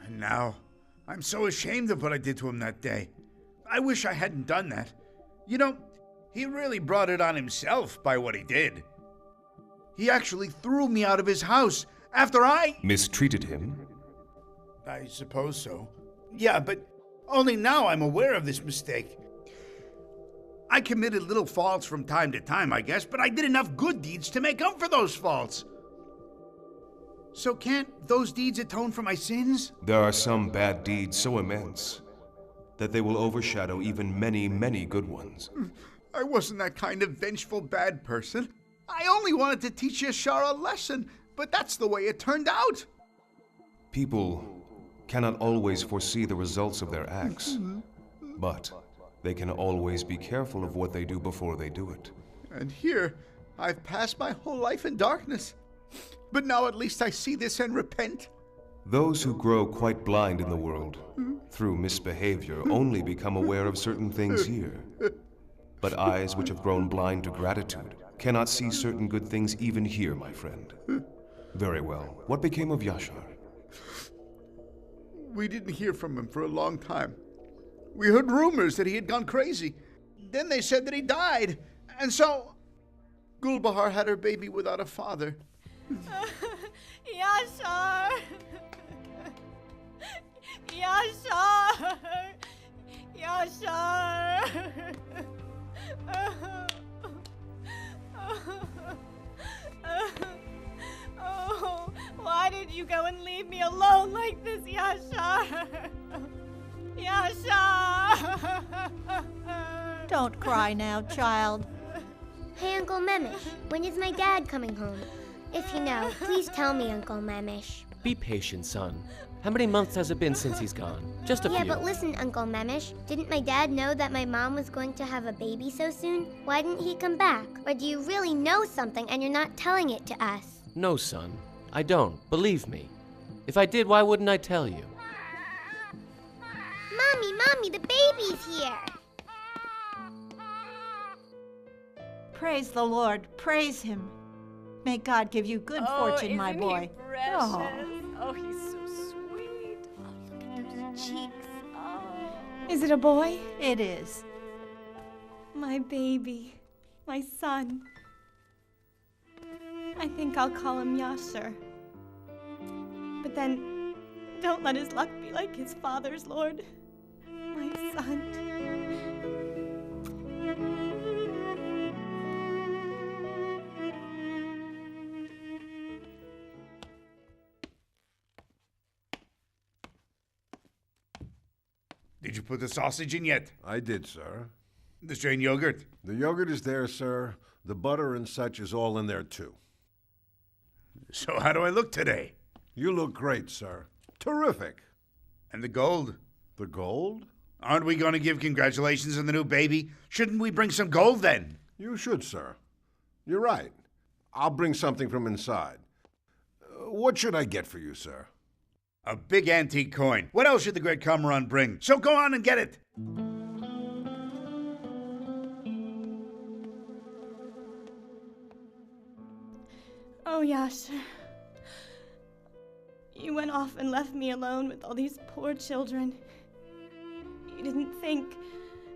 And now, I'm so ashamed of what I did to him that day. I wish I hadn't done that. You know, he really brought it on himself by what he did. He actually threw me out of his house after I mistreated him? I suppose so. Yeah, but only now I'm aware of this mistake. I committed little faults from time to time, I guess, but I did enough good deeds to make up for those faults. So can't those deeds atone for my sins? There are some bad deeds so immense that they will overshadow even many, many good ones. I wasn't that kind of vengeful bad person. I only wanted to teach Yashar a lesson, but that's the way it turned out. People cannot always foresee the results of their acts, but they can always be careful of what they do before they do it. And here, I've passed my whole life in darkness. But now at least I see this and repent. Those who grow quite blind in the world through misbehavior only become aware of certain things here. But eyes which have grown blind to gratitude cannot see certain good things even here, my friend. Very well. What became of Yashar? We didn't hear from him for a long time. We heard rumors that he had gone crazy. Then they said that he died. And so, Gulbahar had her baby without a father. Yashar! Yashar! Yashar! Oh, why did you go and leave me alone like this, Yashar? Yashar! Don't cry now, child. Hey, Uncle Memish, when is my dad coming home? If you know, please tell me, Uncle Memish. Be patient, son. How many months has it been since he's gone? Just a few. Yeah, but listen, Uncle Memish. Didn't my dad know that my mom was going to have a baby so soon? Why didn't he come back? Or do you really know something and you're not telling it to us? No, son. I don't. Believe me. If I did, why wouldn't I tell you? Mommy, the baby's here! Praise the Lord. Praise him. May God give you good fortune, my boy. He precious? Oh, he's so sweet. Oh, look at those cheeks. Oh. Is it a boy? It is. My baby. My son. I think I'll call him Yashar. But then, don't let his luck be like his father's, Lord. My son. Did you put the sausage in yet? I did, sir. The strained yogurt? The yogurt is there, sir. The butter and such is all in there, too. So how do I look today? You look great, sir. Terrific. And the gold? The gold? Aren't we going to give congratulations on the new baby? Shouldn't we bring some gold then? You should, sir. You're right. I'll bring something from inside. What should I get for you, sir? A big antique coin. What else should the great Kamaran bring? So go on and get it. Oh, Yashar. You went off and left me alone with all these poor children. You didn't think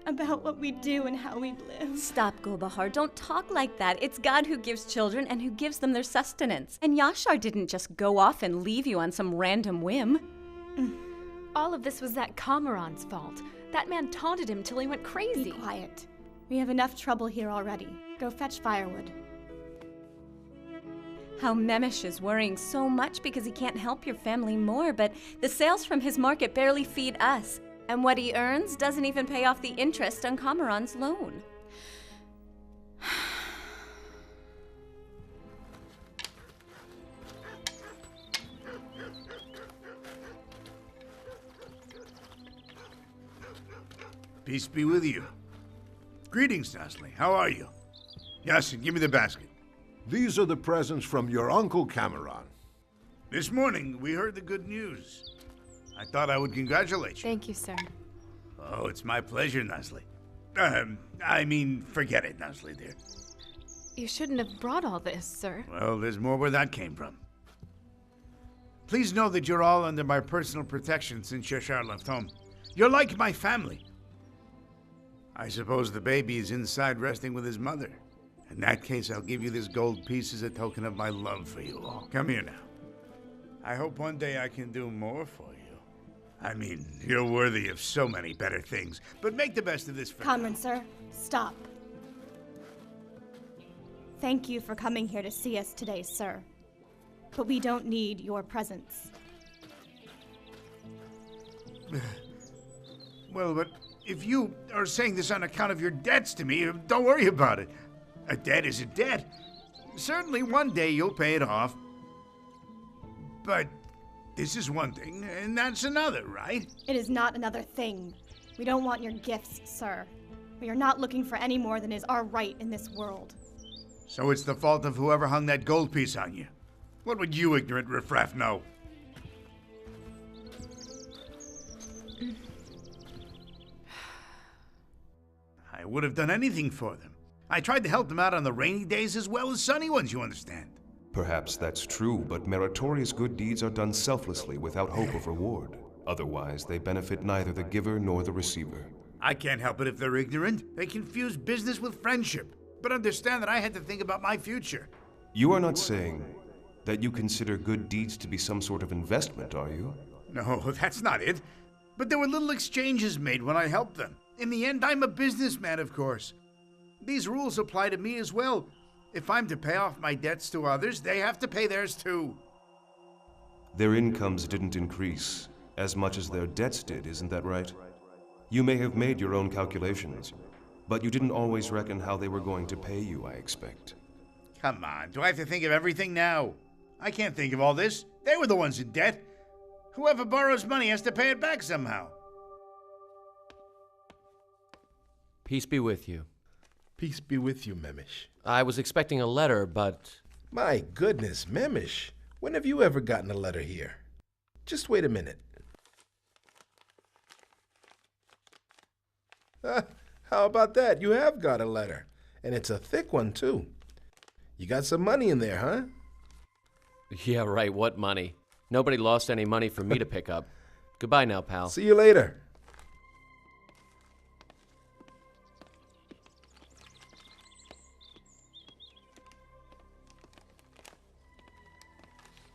about what we'd do and how we'd live. Stop, Gulbahar. Don't talk like that. It's God who gives children and who gives them their sustenance. And Yashar didn't just go off and leave you on some random whim. All of this was that Kamaran's fault. That man taunted him till he went crazy. Be quiet. We have enough trouble here already. Go fetch firewood. How Memish is worrying so much because he can't help your family more, but the sales from his market barely feed us. And what he earns doesn't even pay off the interest on Kamaran's loan. Peace be with you. Greetings, Nasli. How are you? Yasin, give me the basket. These are the presents from your Uncle Kamaran. This morning, we heard the good news. I thought I would congratulate you. Thank you, sir. Oh, it's my pleasure, Nasli. Forget it, Nasli, dear. You shouldn't have brought all this, sir. Well, there's more where that came from. Please know that you're all under my personal protection since Yashar left home. You're like my family. I suppose the baby is inside resting with his mother. In that case, I'll give you this gold piece as a token of my love for you all. Come here now. I hope one day I can do more for you. You're worthy of so many better things, but make the best of this for Kamran, sir, stop. Thank you for coming here to see us today, sir. But we don't need your presence. Well, but if you are saying this on account of your debts to me, don't worry about it. A debt is a debt. Certainly one day you'll pay it off. But this is one thing, and that's another, right? It is not another thing. We don't want your gifts, sir. We are not looking for any more than is our right in this world. So it's the fault of whoever hung that gold piece on you. What would you ignorant riffraff know? I would have done anything for them. I tried to help them out on the rainy days as well as sunny ones, you understand. Perhaps that's true, but meritorious good deeds are done selflessly without hope of reward. Otherwise, they benefit neither the giver nor the receiver. I can't help it if they're ignorant. They confuse business with friendship. But understand that I had to think about my future. You are not saying that you consider good deeds to be some sort of investment, are you? No, that's not it. But there were little exchanges made when I helped them. In the end, I'm a businessman, of course. These rules apply to me as well. If I'm to pay off my debts to others, they have to pay theirs too. Their incomes didn't increase as much as their debts did, isn't that right? You may have made your own calculations, but you didn't always reckon how they were going to pay you, I expect. Come on, do I have to think of everything now? I can't think of all this. They were the ones in debt. Whoever borrows money has to pay it back somehow. Peace be with you. Peace be with you, Memish. I was expecting a letter, but... My goodness, Memish. When have you ever gotten a letter here? Just wait a minute. How about that? You have got a letter. And it's a thick one, too. You got some money in there, huh? Yeah, right. What money? Nobody lost any money for me to pick up. Goodbye now, pal. See you later.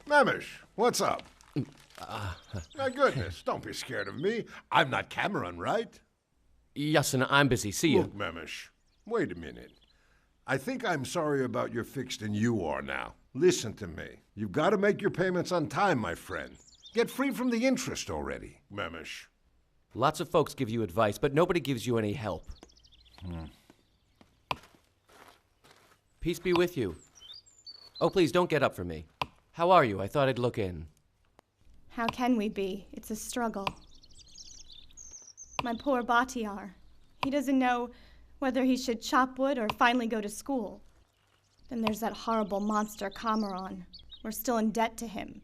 Memish, what's up? My goodness, don't be scared of me. I'm not Cameron, right? Yasin, I'm busy. See you. Look, Memish, wait a minute. I think I'm sorry about your fix than you are now. Listen to me. You've got to make your payments on time, my friend. Get free from the interest already, Memish. Lots of folks give you advice, but nobody gives you any help. Peace be with you. Oh, please, don't get up for me. How are you? I thought I'd look in. How can we be? It's a struggle. My poor Batiar. He doesn't know whether he should chop wood or finally go to school. Then there's that horrible monster, Cameron. We're still in debt to him.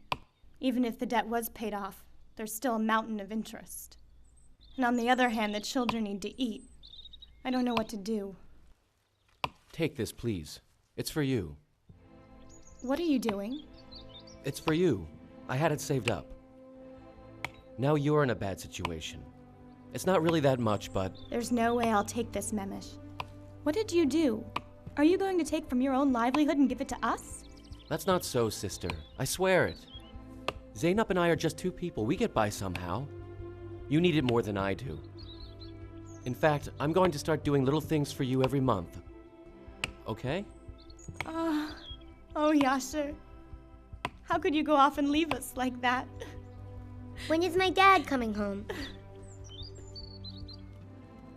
Even if the debt was paid off, there's still a mountain of interest. And on the other hand, the children need to eat. I don't know what to do. Take this, please. It's for you. What are you doing? It's for you. I had it saved up. Now you're in a bad situation. It's not really that much, but... There's no way I'll take this, Memish. What did you do? Are you going to take from your own livelihood and give it to us? That's not so, sister. I swear it. Zainab and I are just two people. We get by somehow. You need it more than I do. In fact, I'm going to start doing little things for you every month. Okay? Oh, Yasser. How could you go off and leave us like that? When is my dad coming home?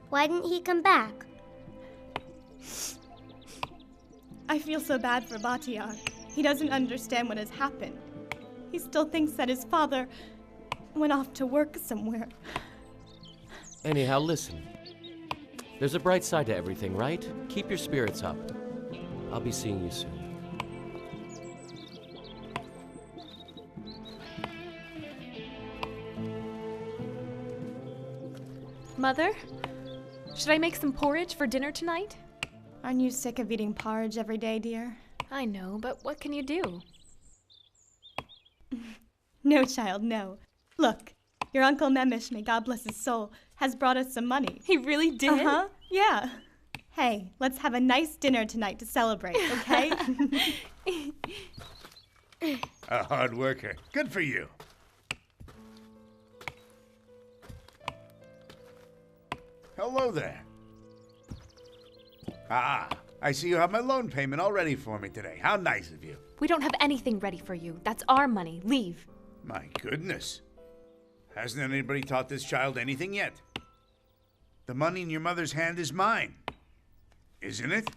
Why didn't he come back? I feel so bad for Batiar. He doesn't understand what has happened. He still thinks that his father went off to work somewhere. Anyhow, listen. There's a bright side to everything, right? Keep your spirits up. I'll be seeing you soon. Mother? Should I make some porridge for dinner tonight? Aren't you sick of eating porridge every day, dear? I know, but what can you do? No, child, no. Look, your Uncle Memish, may God bless his soul, has brought us some money. He really did? Uh-huh, yeah. Hey, let's have a nice dinner tonight to celebrate, okay? A hard worker. Good for you. Hello there. Ah, I see you have my loan payment all ready for me today. How nice of you. We don't have anything ready for you. That's our money. Leave. My goodness. Hasn't anybody taught this child anything yet? The money in your mother's hand is mine. Isn't it?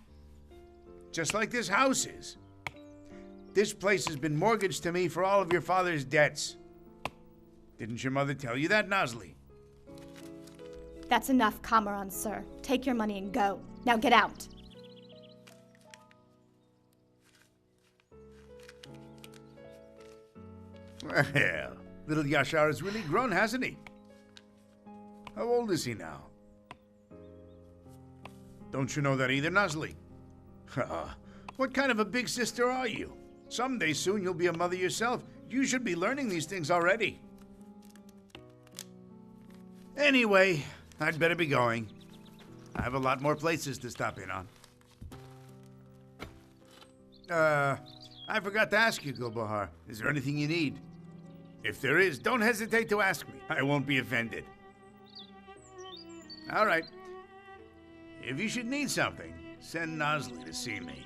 Just like this house is. This place has been mortgaged to me for all of your father's debts. Didn't your mother tell you that, Nosley? That's enough, Cameron, sir. Take your money and go. Now get out. Well, little Yashar has really grown, hasn't he? How old is he now? Don't you know that either, Nosley? What kind of a big sister are you? Someday soon you'll be a mother yourself. You should be learning these things already. Anyway, I'd better be going. I have a lot more places to stop in on. I forgot to ask you, Gulbahar. Is there anything you need? If there is, don't hesitate to ask me. I won't be offended. All right. If you should need something, send Nosley to see me.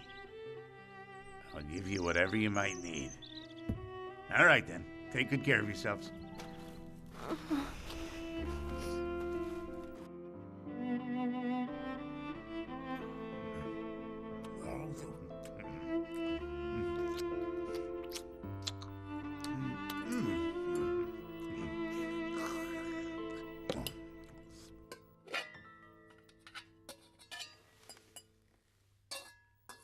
I'll give you whatever you might need. All right, then. Take good care of yourselves.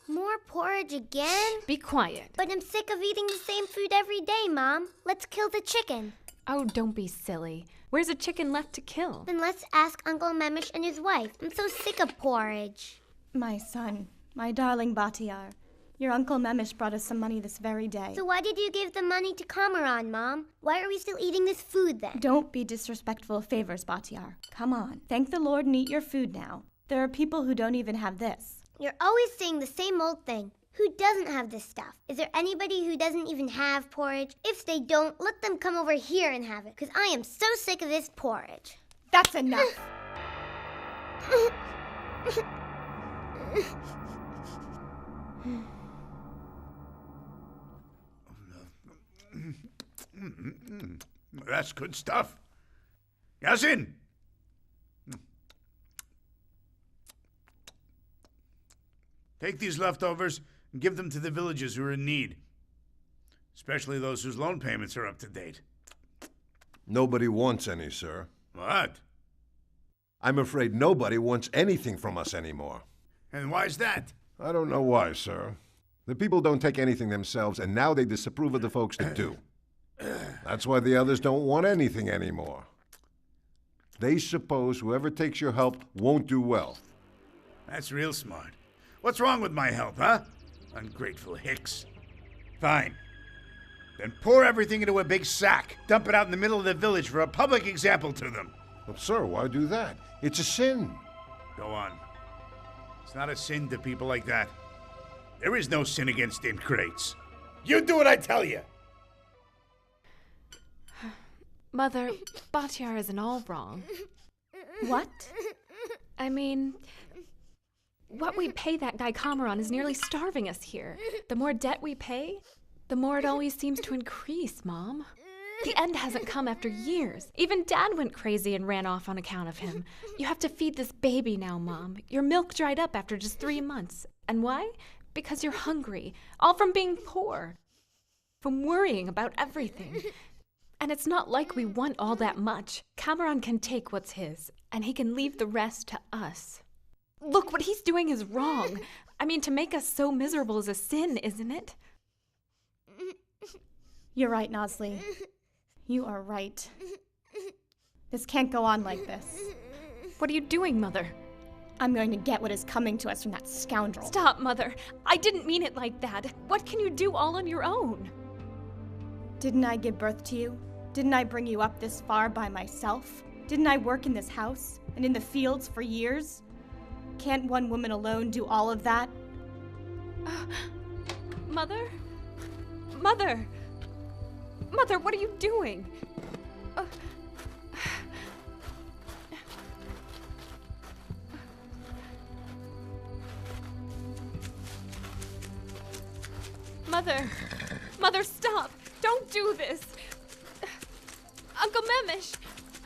More porridge again? Be quiet. But I'm sick of eating the same food every day, Mom. Let's kill the chicken. Oh, don't be silly. Where's a chicken left to kill? Then let's ask Uncle Memish and his wife. I'm so sick of porridge. My son, my darling Batiar, your Uncle Memish brought us some money this very day. So why did you give the money to Cameron, Mom? Why are we still eating this food then? Don't be disrespectful of favors, Batiar. Come on, thank the Lord and eat your food now. There are people who don't even have this. You're always saying the same old thing. Who doesn't have this stuff? Is there anybody who doesn't even have porridge? If they don't, let them come over here and have it, because I am so sick of this porridge. That's enough. That's good stuff. Yasin! Take these leftovers and give them to the villagers who are in need, especially those whose loan payments are up to date. Nobody wants any, sir. What? I'm afraid nobody wants anything from us anymore. And why's that? I don't know why, sir. The people don't take anything themselves, and now they disapprove of the folks that do. That's why the others don't want anything anymore. They suppose whoever takes your help won't do well. That's real smart. What's wrong with my help, huh? Ungrateful hicks. Fine. Then pour everything into a big sack. Dump it out in the middle of the village for a public example to them. Well, sir, why do that? It's a sin. Go on. It's not a sin to people like that. There is no sin against ingrates. You do what I tell you. Mother, Batiar isn't all wrong. What? I mean, what we pay that guy Cameron is nearly starving us here. The more debt we pay, the more it always seems to increase, Mom. The end hasn't come after years. Even Dad went crazy and ran off on account of him. You have to feed this baby now, Mom. Your milk dried up after just 3 months. And why? Because you're hungry. All from being poor. From worrying about everything. And it's not like we want all that much. Cameron can take what's his, and he can leave the rest to us. Look, what he's doing is wrong. I mean, to make us so miserable is a sin, isn't it? You're right, Nosley. You are right. This can't go on like this. What are you doing, Mother? I'm going to get what is coming to us from that scoundrel. Stop, Mother. I didn't mean it like that. What can you do all on your own? Didn't I give birth to you? Didn't I bring you up this far by myself? Didn't I work in this house and in the fields for years? Can't one woman alone do all of that? Mother? Mother! Mother, what are you doing? Mother! Mother, stop! Don't do this! Uncle Memish!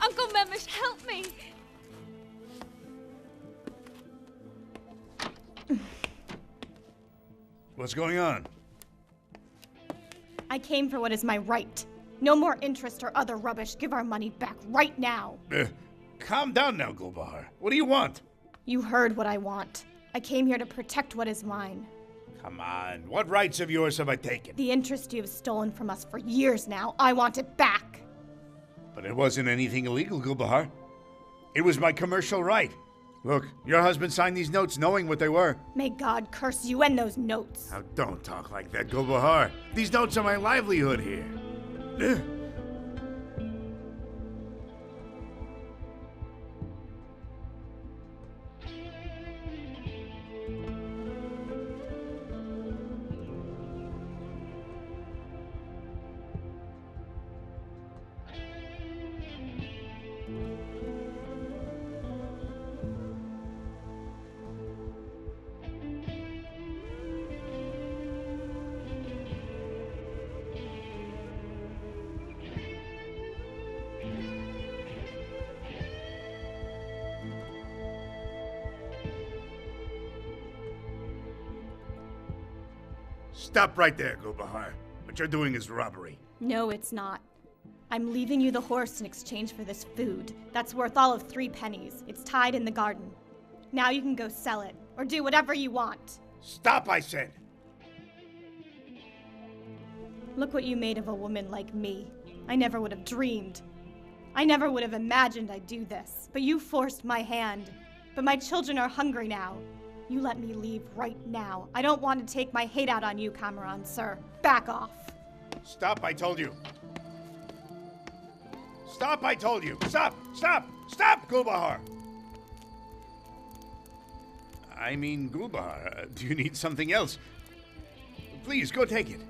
Uncle Memish, help me! What's going on? I came for what is my right. No more interest or other rubbish. Give our money back right now. Calm down now, Gulbahar. What do you want? You heard what I want. I came here to protect what is mine. Come on, what rights of yours have I taken? The interest you have stolen from us for years now. I want it back. But it wasn't anything illegal, Gulbahar. It was my commercial right. Look, your husband signed these notes knowing what they were. May God curse you and those notes. Now don't talk like that, Gulbahar. These notes are my livelihood here. Stop right there, Gulbahar. What you're doing is robbery. No, it's not. I'm leaving you the horse in exchange for this food. That's worth all of 3 pennies. It's tied in the garden. Now you can go sell it, or do whatever you want. Stop, I said! Look what you made of a woman like me. I never would have dreamed. I never would have imagined I'd do this. But you forced my hand. But my children are hungry now. You let me leave right now. I don't want to take my hate out on you, Cameron, sir. Back off. Stop, I told you. Stop, I told you. Stop, stop, stop, Gulbahar. I mean, Gulbahar, do you need something else? Please, go take it.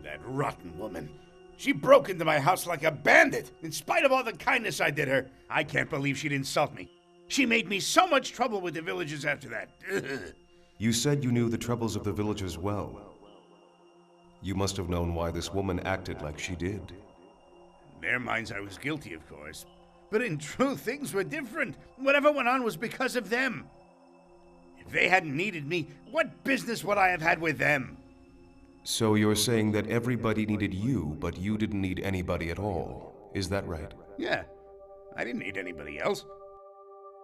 That rotten woman. She broke into my house like a bandit, in spite of all the kindness I did her. I can't believe she'd insult me. She made me so much trouble with the villagers after that. You said you knew the troubles of the villagers well. You must have known why this woman acted like she did. In their minds, I was guilty, of course. But in truth, things were different. Whatever went on was because of them. If they hadn't needed me, what business would I have had with them? So you're saying that everybody needed you, but you didn't need anybody at all. Is that right? Yeah, I didn't need anybody else.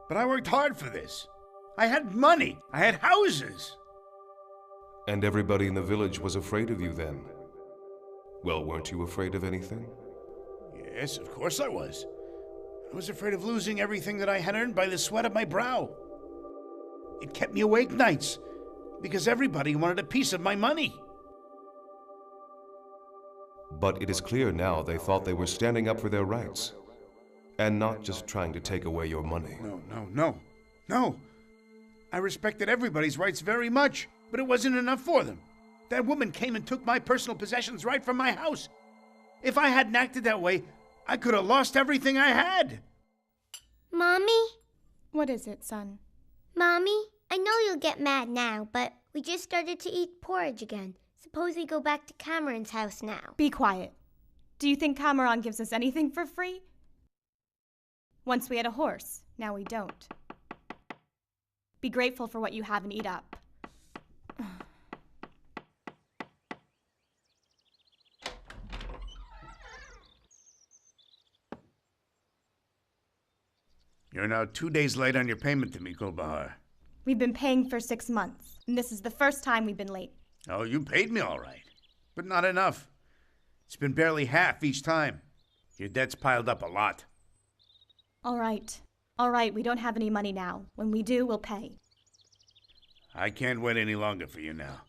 But I worked hard for this. I had money. I had houses. And everybody in the village was afraid of you then? Well, weren't you afraid of anything? Yes, of course I was. I was afraid of losing everything that I had earned by the sweat of my brow. It kept me awake nights, because everybody wanted a piece of my money. But it is clear now they thought they were standing up for their rights, and not just trying to take away your money. No. I respected everybody's rights very much, but it wasn't enough for them. That woman came and took my personal possessions right from my house. If I hadn't acted that way, I could have lost everything I had. Mommy? What is it, son? Mommy, I know you'll get mad now, but we just started to eat porridge again. Suppose we go back to Cameron's house now. Be quiet. Do you think Cameron gives us anything for free? Once we had a horse, now we don't. Be grateful for what you have and eat up. You're now 2 days late on your payment to me, Gulbahar. We've been paying for 6 months, and this is the first time we've been late. Oh, you paid me all right, but not enough. It's been barely half each time. Your debt's piled up a lot. All right, we don't have any money now. When we do, we'll pay. I can't wait any longer for you now.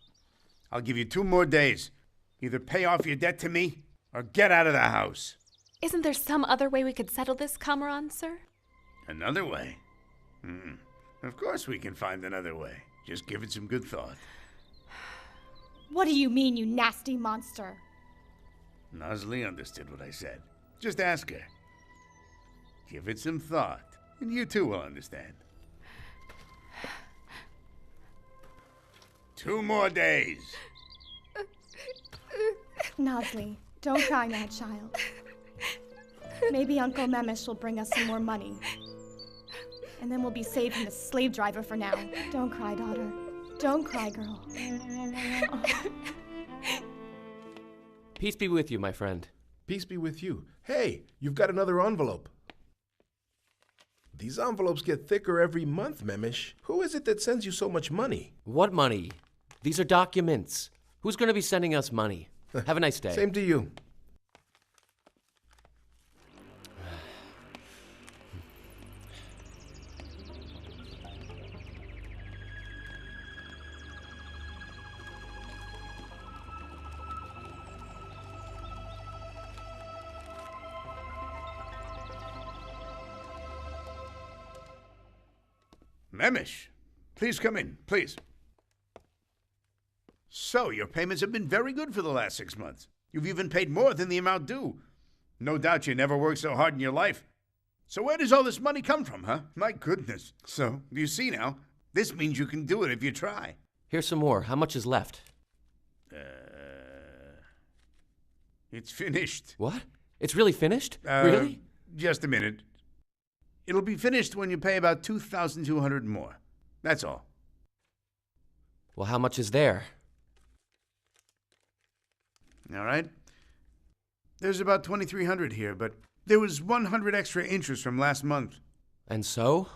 I'll give you 2 more days. Either pay off your debt to me, or get out of the house. Isn't there some other way we could settle this, Cameron, sir? Another way? Of course we can find another way. Just give it some good thought. What do you mean, you nasty monster? Nosley understood what I said. Just ask her. Give it some thought, and you too will understand. 2 more days. Nosley, don't cry now, child. Maybe Uncle Memesh will bring us some more money. And then we'll be saved from the slave driver for now. Don't cry, daughter. Don't cry, girl. Peace be with you, my friend. Peace be with you. Hey, you've got another envelope. These envelopes get thicker every month, Memish. Who is it that sends you so much money? What money? These are documents. Who's going to be sending us money? Have a nice day. Same to you. Memish, please come in, please. So, your payments have been very good for the last 6 months. You've even paid more than the amount due. No doubt you never worked so hard in your life. So where does all this money come from, huh? My goodness. So, you see now, this means you can do it if you try. Here's some more. How much is left? It's finished. What? It's really finished? Really? Just a minute. It'll be finished when you pay about 2,200 more. That's all. Well, how much is there? All right. There's about 2,300 here, but there was 100 extra interest from last month. And so?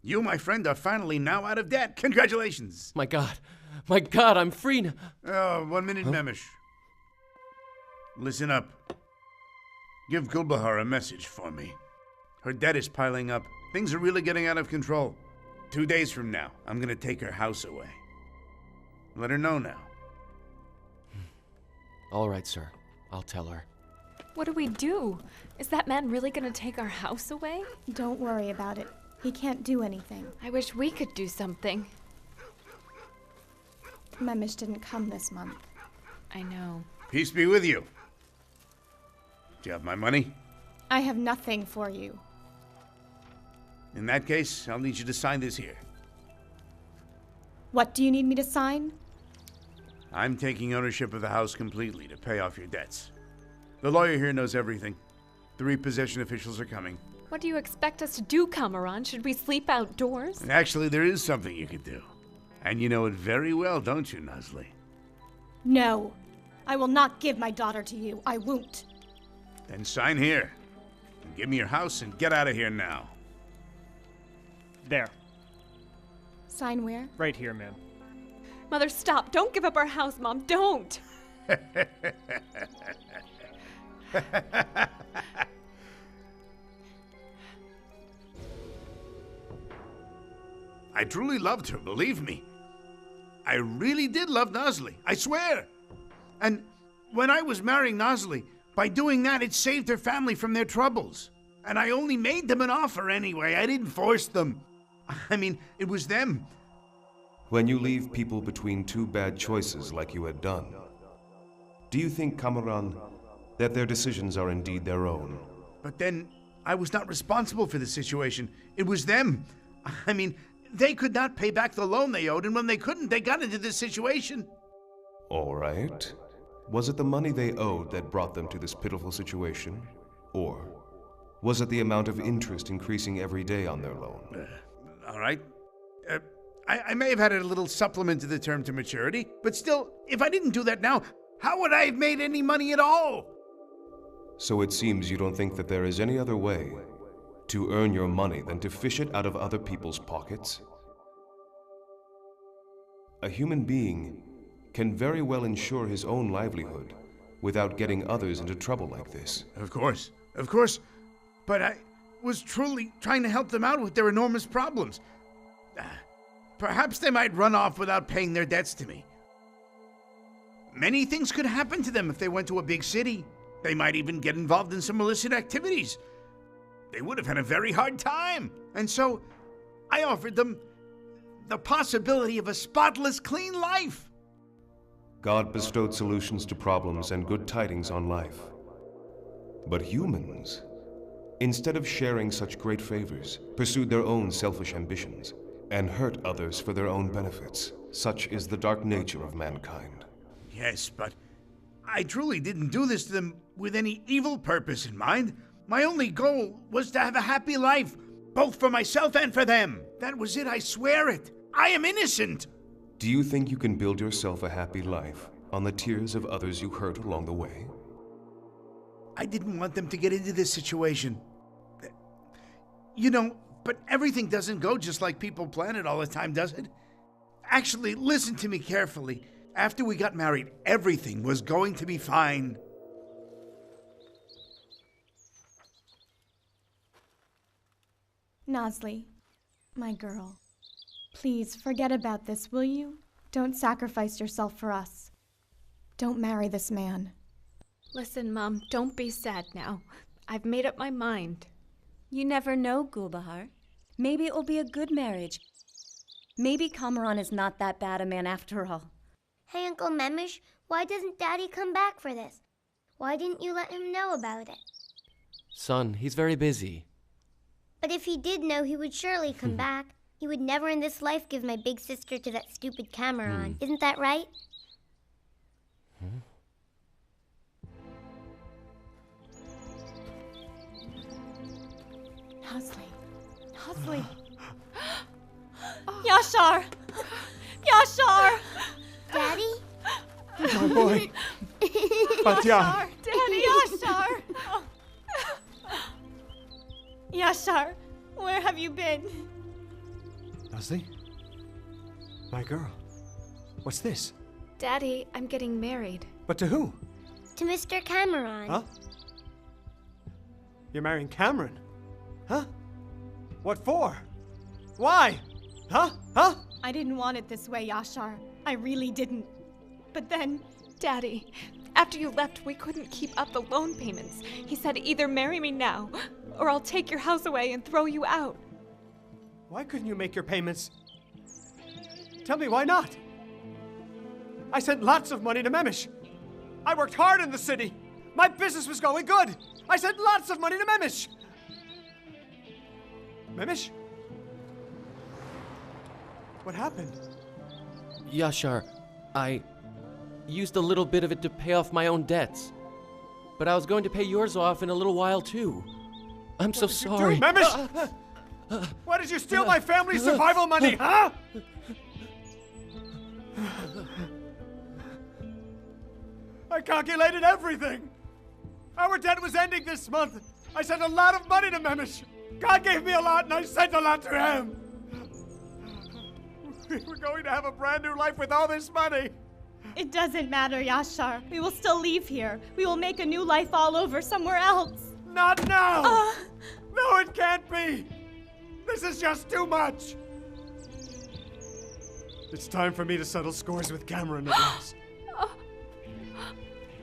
You, my friend, are finally now out of debt. Congratulations. My God, I'm free now. Oh, 1 minute, Memish. Listen up. Give Gulbahar a message for me. Her debt is piling up. Things are really getting out of control. 2 days from now, I'm going to take her house away. Let her know now. All right, sir. I'll tell her. What do we do? Is that man really gonna take our house away? Don't worry about it. He can't do anything. I wish we could do something. Memish didn't come this month. I know. Peace be with you. Do you have my money? I have nothing for you. In that case, I'll need you to sign this here. What do you need me to sign? I'm taking ownership of the house completely to pay off your debts. The lawyer here knows everything. The repossession officials are coming. What do you expect us to do, Kamaran? Should we sleep outdoors? And actually, there is something you could do. And you know it very well, don't you, Nuzli? No. I will not give my daughter to you. I won't. Then sign here. And give me your house and get out of here now. There. Sign where? Right here, ma'am. Mother, stop. Don't give up our house, Mom. Don't. I truly loved her, believe me. I really did love Nuzli, I swear. And when I was marrying Nuzli, by doing that, it saved her family from their troubles. And I only made them an offer anyway. I didn't force them. I mean, it was them. When you leave people between two bad choices like you had done, do you think, Kamaran, that their decisions are indeed their own? But then, I was not responsible for the situation. It was them. I mean, they could not pay back the loan they owed, and when they couldn't, they got into this situation. All right. Was it the money they owed that brought them to this pitiful situation? Or was it the amount of interest increasing every day on their loan? All right. I may have had a little supplement to the term to maturity, but still, if I didn't do that now, how would I have made any money at all? So it seems you don't think that there is any other way to earn your money than to fish it out of other people's pockets? A human being can very well ensure his own livelihood without getting others into trouble like this. Of course. But I was truly trying to help them out with their enormous problems. Perhaps they might run off without paying their debts to me. Many things could happen to them if they went to a big city. They might even get involved in some illicit activities. They would have had a very hard time. And so I offered them the possibility of a spotless, clean life. God bestowed solutions to problems and good tidings on life. But humans, instead of sharing such great favors, pursued their own selfish ambitions and hurt others for their own benefits. Such is the dark nature of mankind. Yes, but I truly didn't do this to them with any evil purpose in mind. My only goal was to have a happy life, both for myself and for them. That was it, I swear it. I am innocent. Do you think you can build yourself a happy life on the tears of others you hurt along the way? I didn't want them to get into this situation. You know, but everything doesn't go just like people plan it all the time, does it? Actually, listen to me carefully. After we got married, everything was going to be fine. Nosley, my girl, please forget about this, will you? Don't sacrifice yourself for us. Don't marry this man. Listen, Mom, don't be sad now. I've made up my mind. You never know, Gulbahar. Maybe it will be a good marriage. Maybe Kamaran is not that bad a man after all. Hey, Uncle Memish, why doesn't Daddy come back for this? Why didn't you let him know about it? Son, he's very busy. But if he did know, he would surely come back. He would never in this life give my big sister to that stupid Kamaran. Isn't that right? Nosley. Yashar! Yashar! Daddy? My boy. Yashar! Daddy! Yashar! Yashar, where have you been? Nosley? My girl. What's this? Daddy, I'm getting married. But to who? To Mr. Kamaran. Huh? You're marrying Cameron? Huh? What for? Why? Huh? Huh? I didn't want it this way, Yashar. I really didn't. But then... Daddy, after you left, we couldn't keep up the loan payments. He said either marry me now, or I'll take your house away and throw you out. Why couldn't you make your payments? Tell me, why not? I sent lots of money to Memish. I worked hard in the city. My business was going good. I sent lots of money to Memish. Memish? What happened? Yashar, I used a little bit of it to pay off my own debts. But I was going to pay yours off in a little while, too. I'm so sorry. Memish! Why did you steal my family's survival money, huh? I calculated everything. Our debt was ending this month. I sent a lot of money to Memish. God gave me a lot, and I sent a lot to him. We were going to have a brand new life with all this money. It doesn't matter, Yashar. We will still leave here. We will make a new life all over somewhere else. Not now! No, it can't be! This is just too much! It's time for me to settle scores with Cameron at last.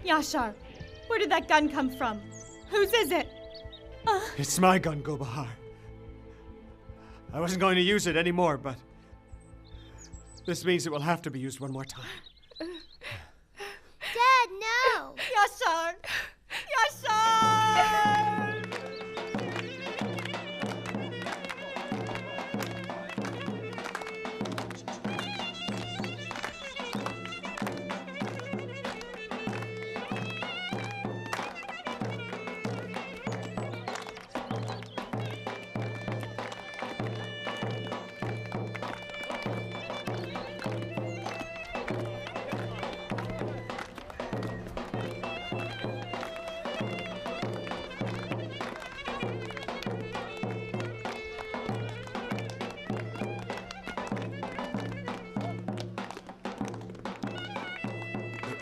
Yashar, where did that gun come from? Whose is it? It's my gun, Gulbahar. I wasn't going to use it anymore, but this means it will have to be used one more time. Dad, no! Yashar! Yashar!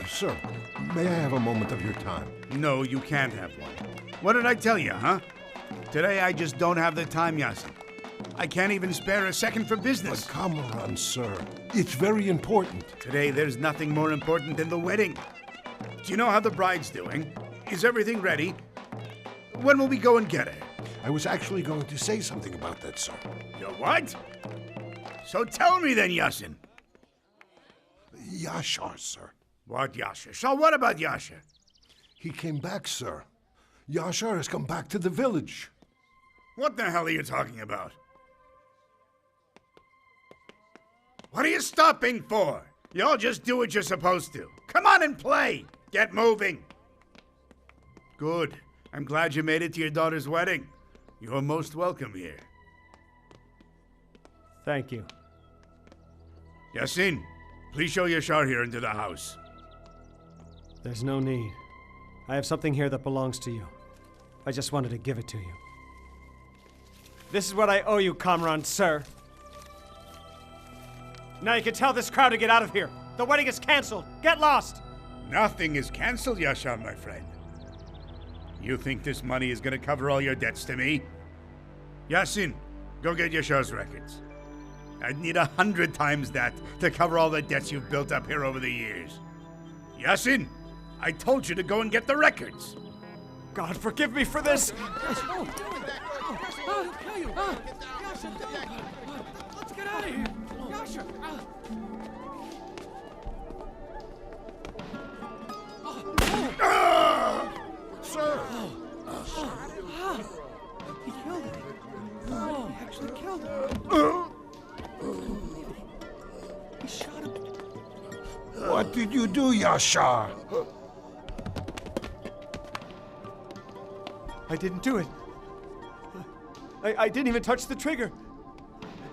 Sir, may I have a moment of your time? No, you can't have one. What did I tell you, huh? Today I just don't have the time, Yasin. I can't even spare a second for business. But come on, sir. It's very important. Today there's nothing more important than the wedding. Do you know how the bride's doing? Is everything ready? When will we go and get her? I was actually going to say something about that, sir. You what? So tell me then, Yasin. Yashar, sir. What Yasha? So what about Yasha? He came back, sir. Yashar has come back to the village. What the hell are you talking about? What are you stopping for? You all just do what you're supposed to. Come on and play. Get moving. Good. I'm glad you made it to your daughter's wedding. You're most welcome here. Thank you. Yasin, Please show Yashar here into the house. There's no need. I have something here that belongs to you. I just wanted to give it to you. This is what I owe you, Kamran, sir. Now you can tell this crowd to get out of here. The wedding is canceled. Get lost! Nothing is canceled, Yashar, my friend. You think this money is gonna cover all your debts to me? Yasin, go get Yashar's records. I'd need 100 times that to cover all the debts you've built up here over the years. Yasin, I told you to go and get the records. God, forgive me for this! Let's get out of here! Yasha! Sir! He killed him. Oh, he actually killed him. He shot him. What did you do, Yashar? I didn't do it. I didn't even touch the trigger.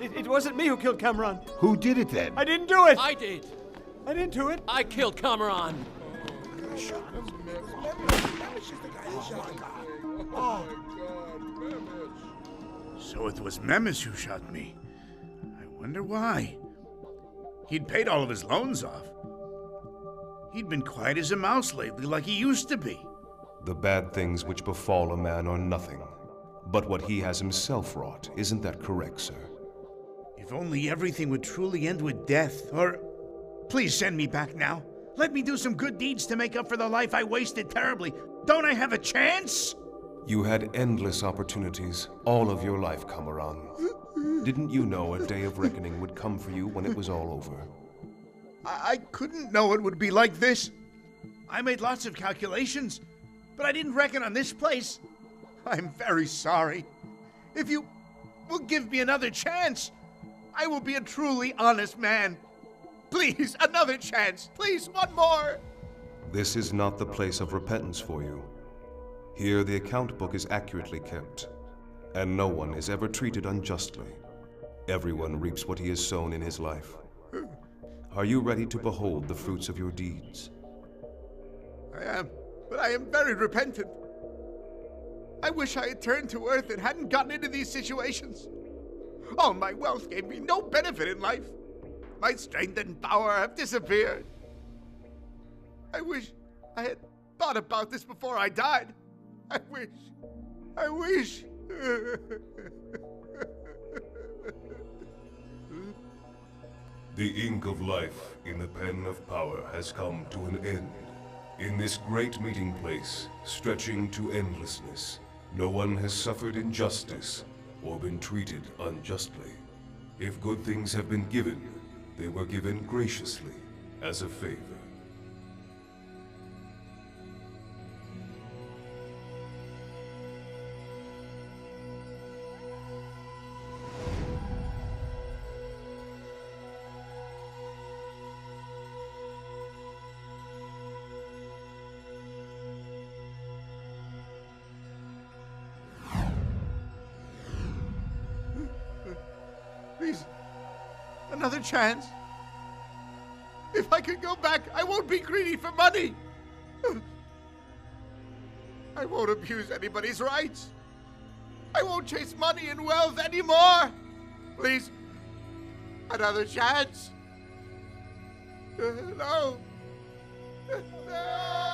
It wasn't me who killed Kamran. Who did it then? I didn't do it! I did. I didn't do it. I killed Kamran. So it was Memes who shot me. I wonder why. He'd paid all of his loans off. He'd been quiet as a mouse lately, like he used to be. The bad things which befall a man are nothing, but what he has himself wrought. Isn't that correct, sir? If only everything would truly end with death, or... Please send me back now. Let me do some good deeds to make up for the life I wasted terribly. Don't I have a chance? You had endless opportunities, all of your life, Kamran. Didn't you know a day of reckoning would come for you when it was all over? I couldn't know it would be like this. I made lots of calculations, but I didn't reckon on this place. I'm very sorry. If you will give me another chance, I will be a truly honest man. Please, another chance. Please, one more. This is not the place of repentance for you. Here the account book is accurately kept, and no one is ever treated unjustly. Everyone reaps what he has sown in his life. Are you ready to behold the fruits of your deeds? I am, but I am very repentant. I wish I had turned to earth and hadn't gotten into these situations. All my wealth gave me no benefit in life. My strength and power have disappeared. I wish I had thought about this before I died. I wish. The ink of life in the pen of power has come to an end. In this great meeting place, stretching to endlessness, no one has suffered injustice or been treated unjustly. If good things have been given, they were given graciously as a favor. Please, another chance. If I could go back, I won't be greedy for money. I won't abuse anybody's rights. I won't chase money and wealth anymore. Please, another chance. No. No.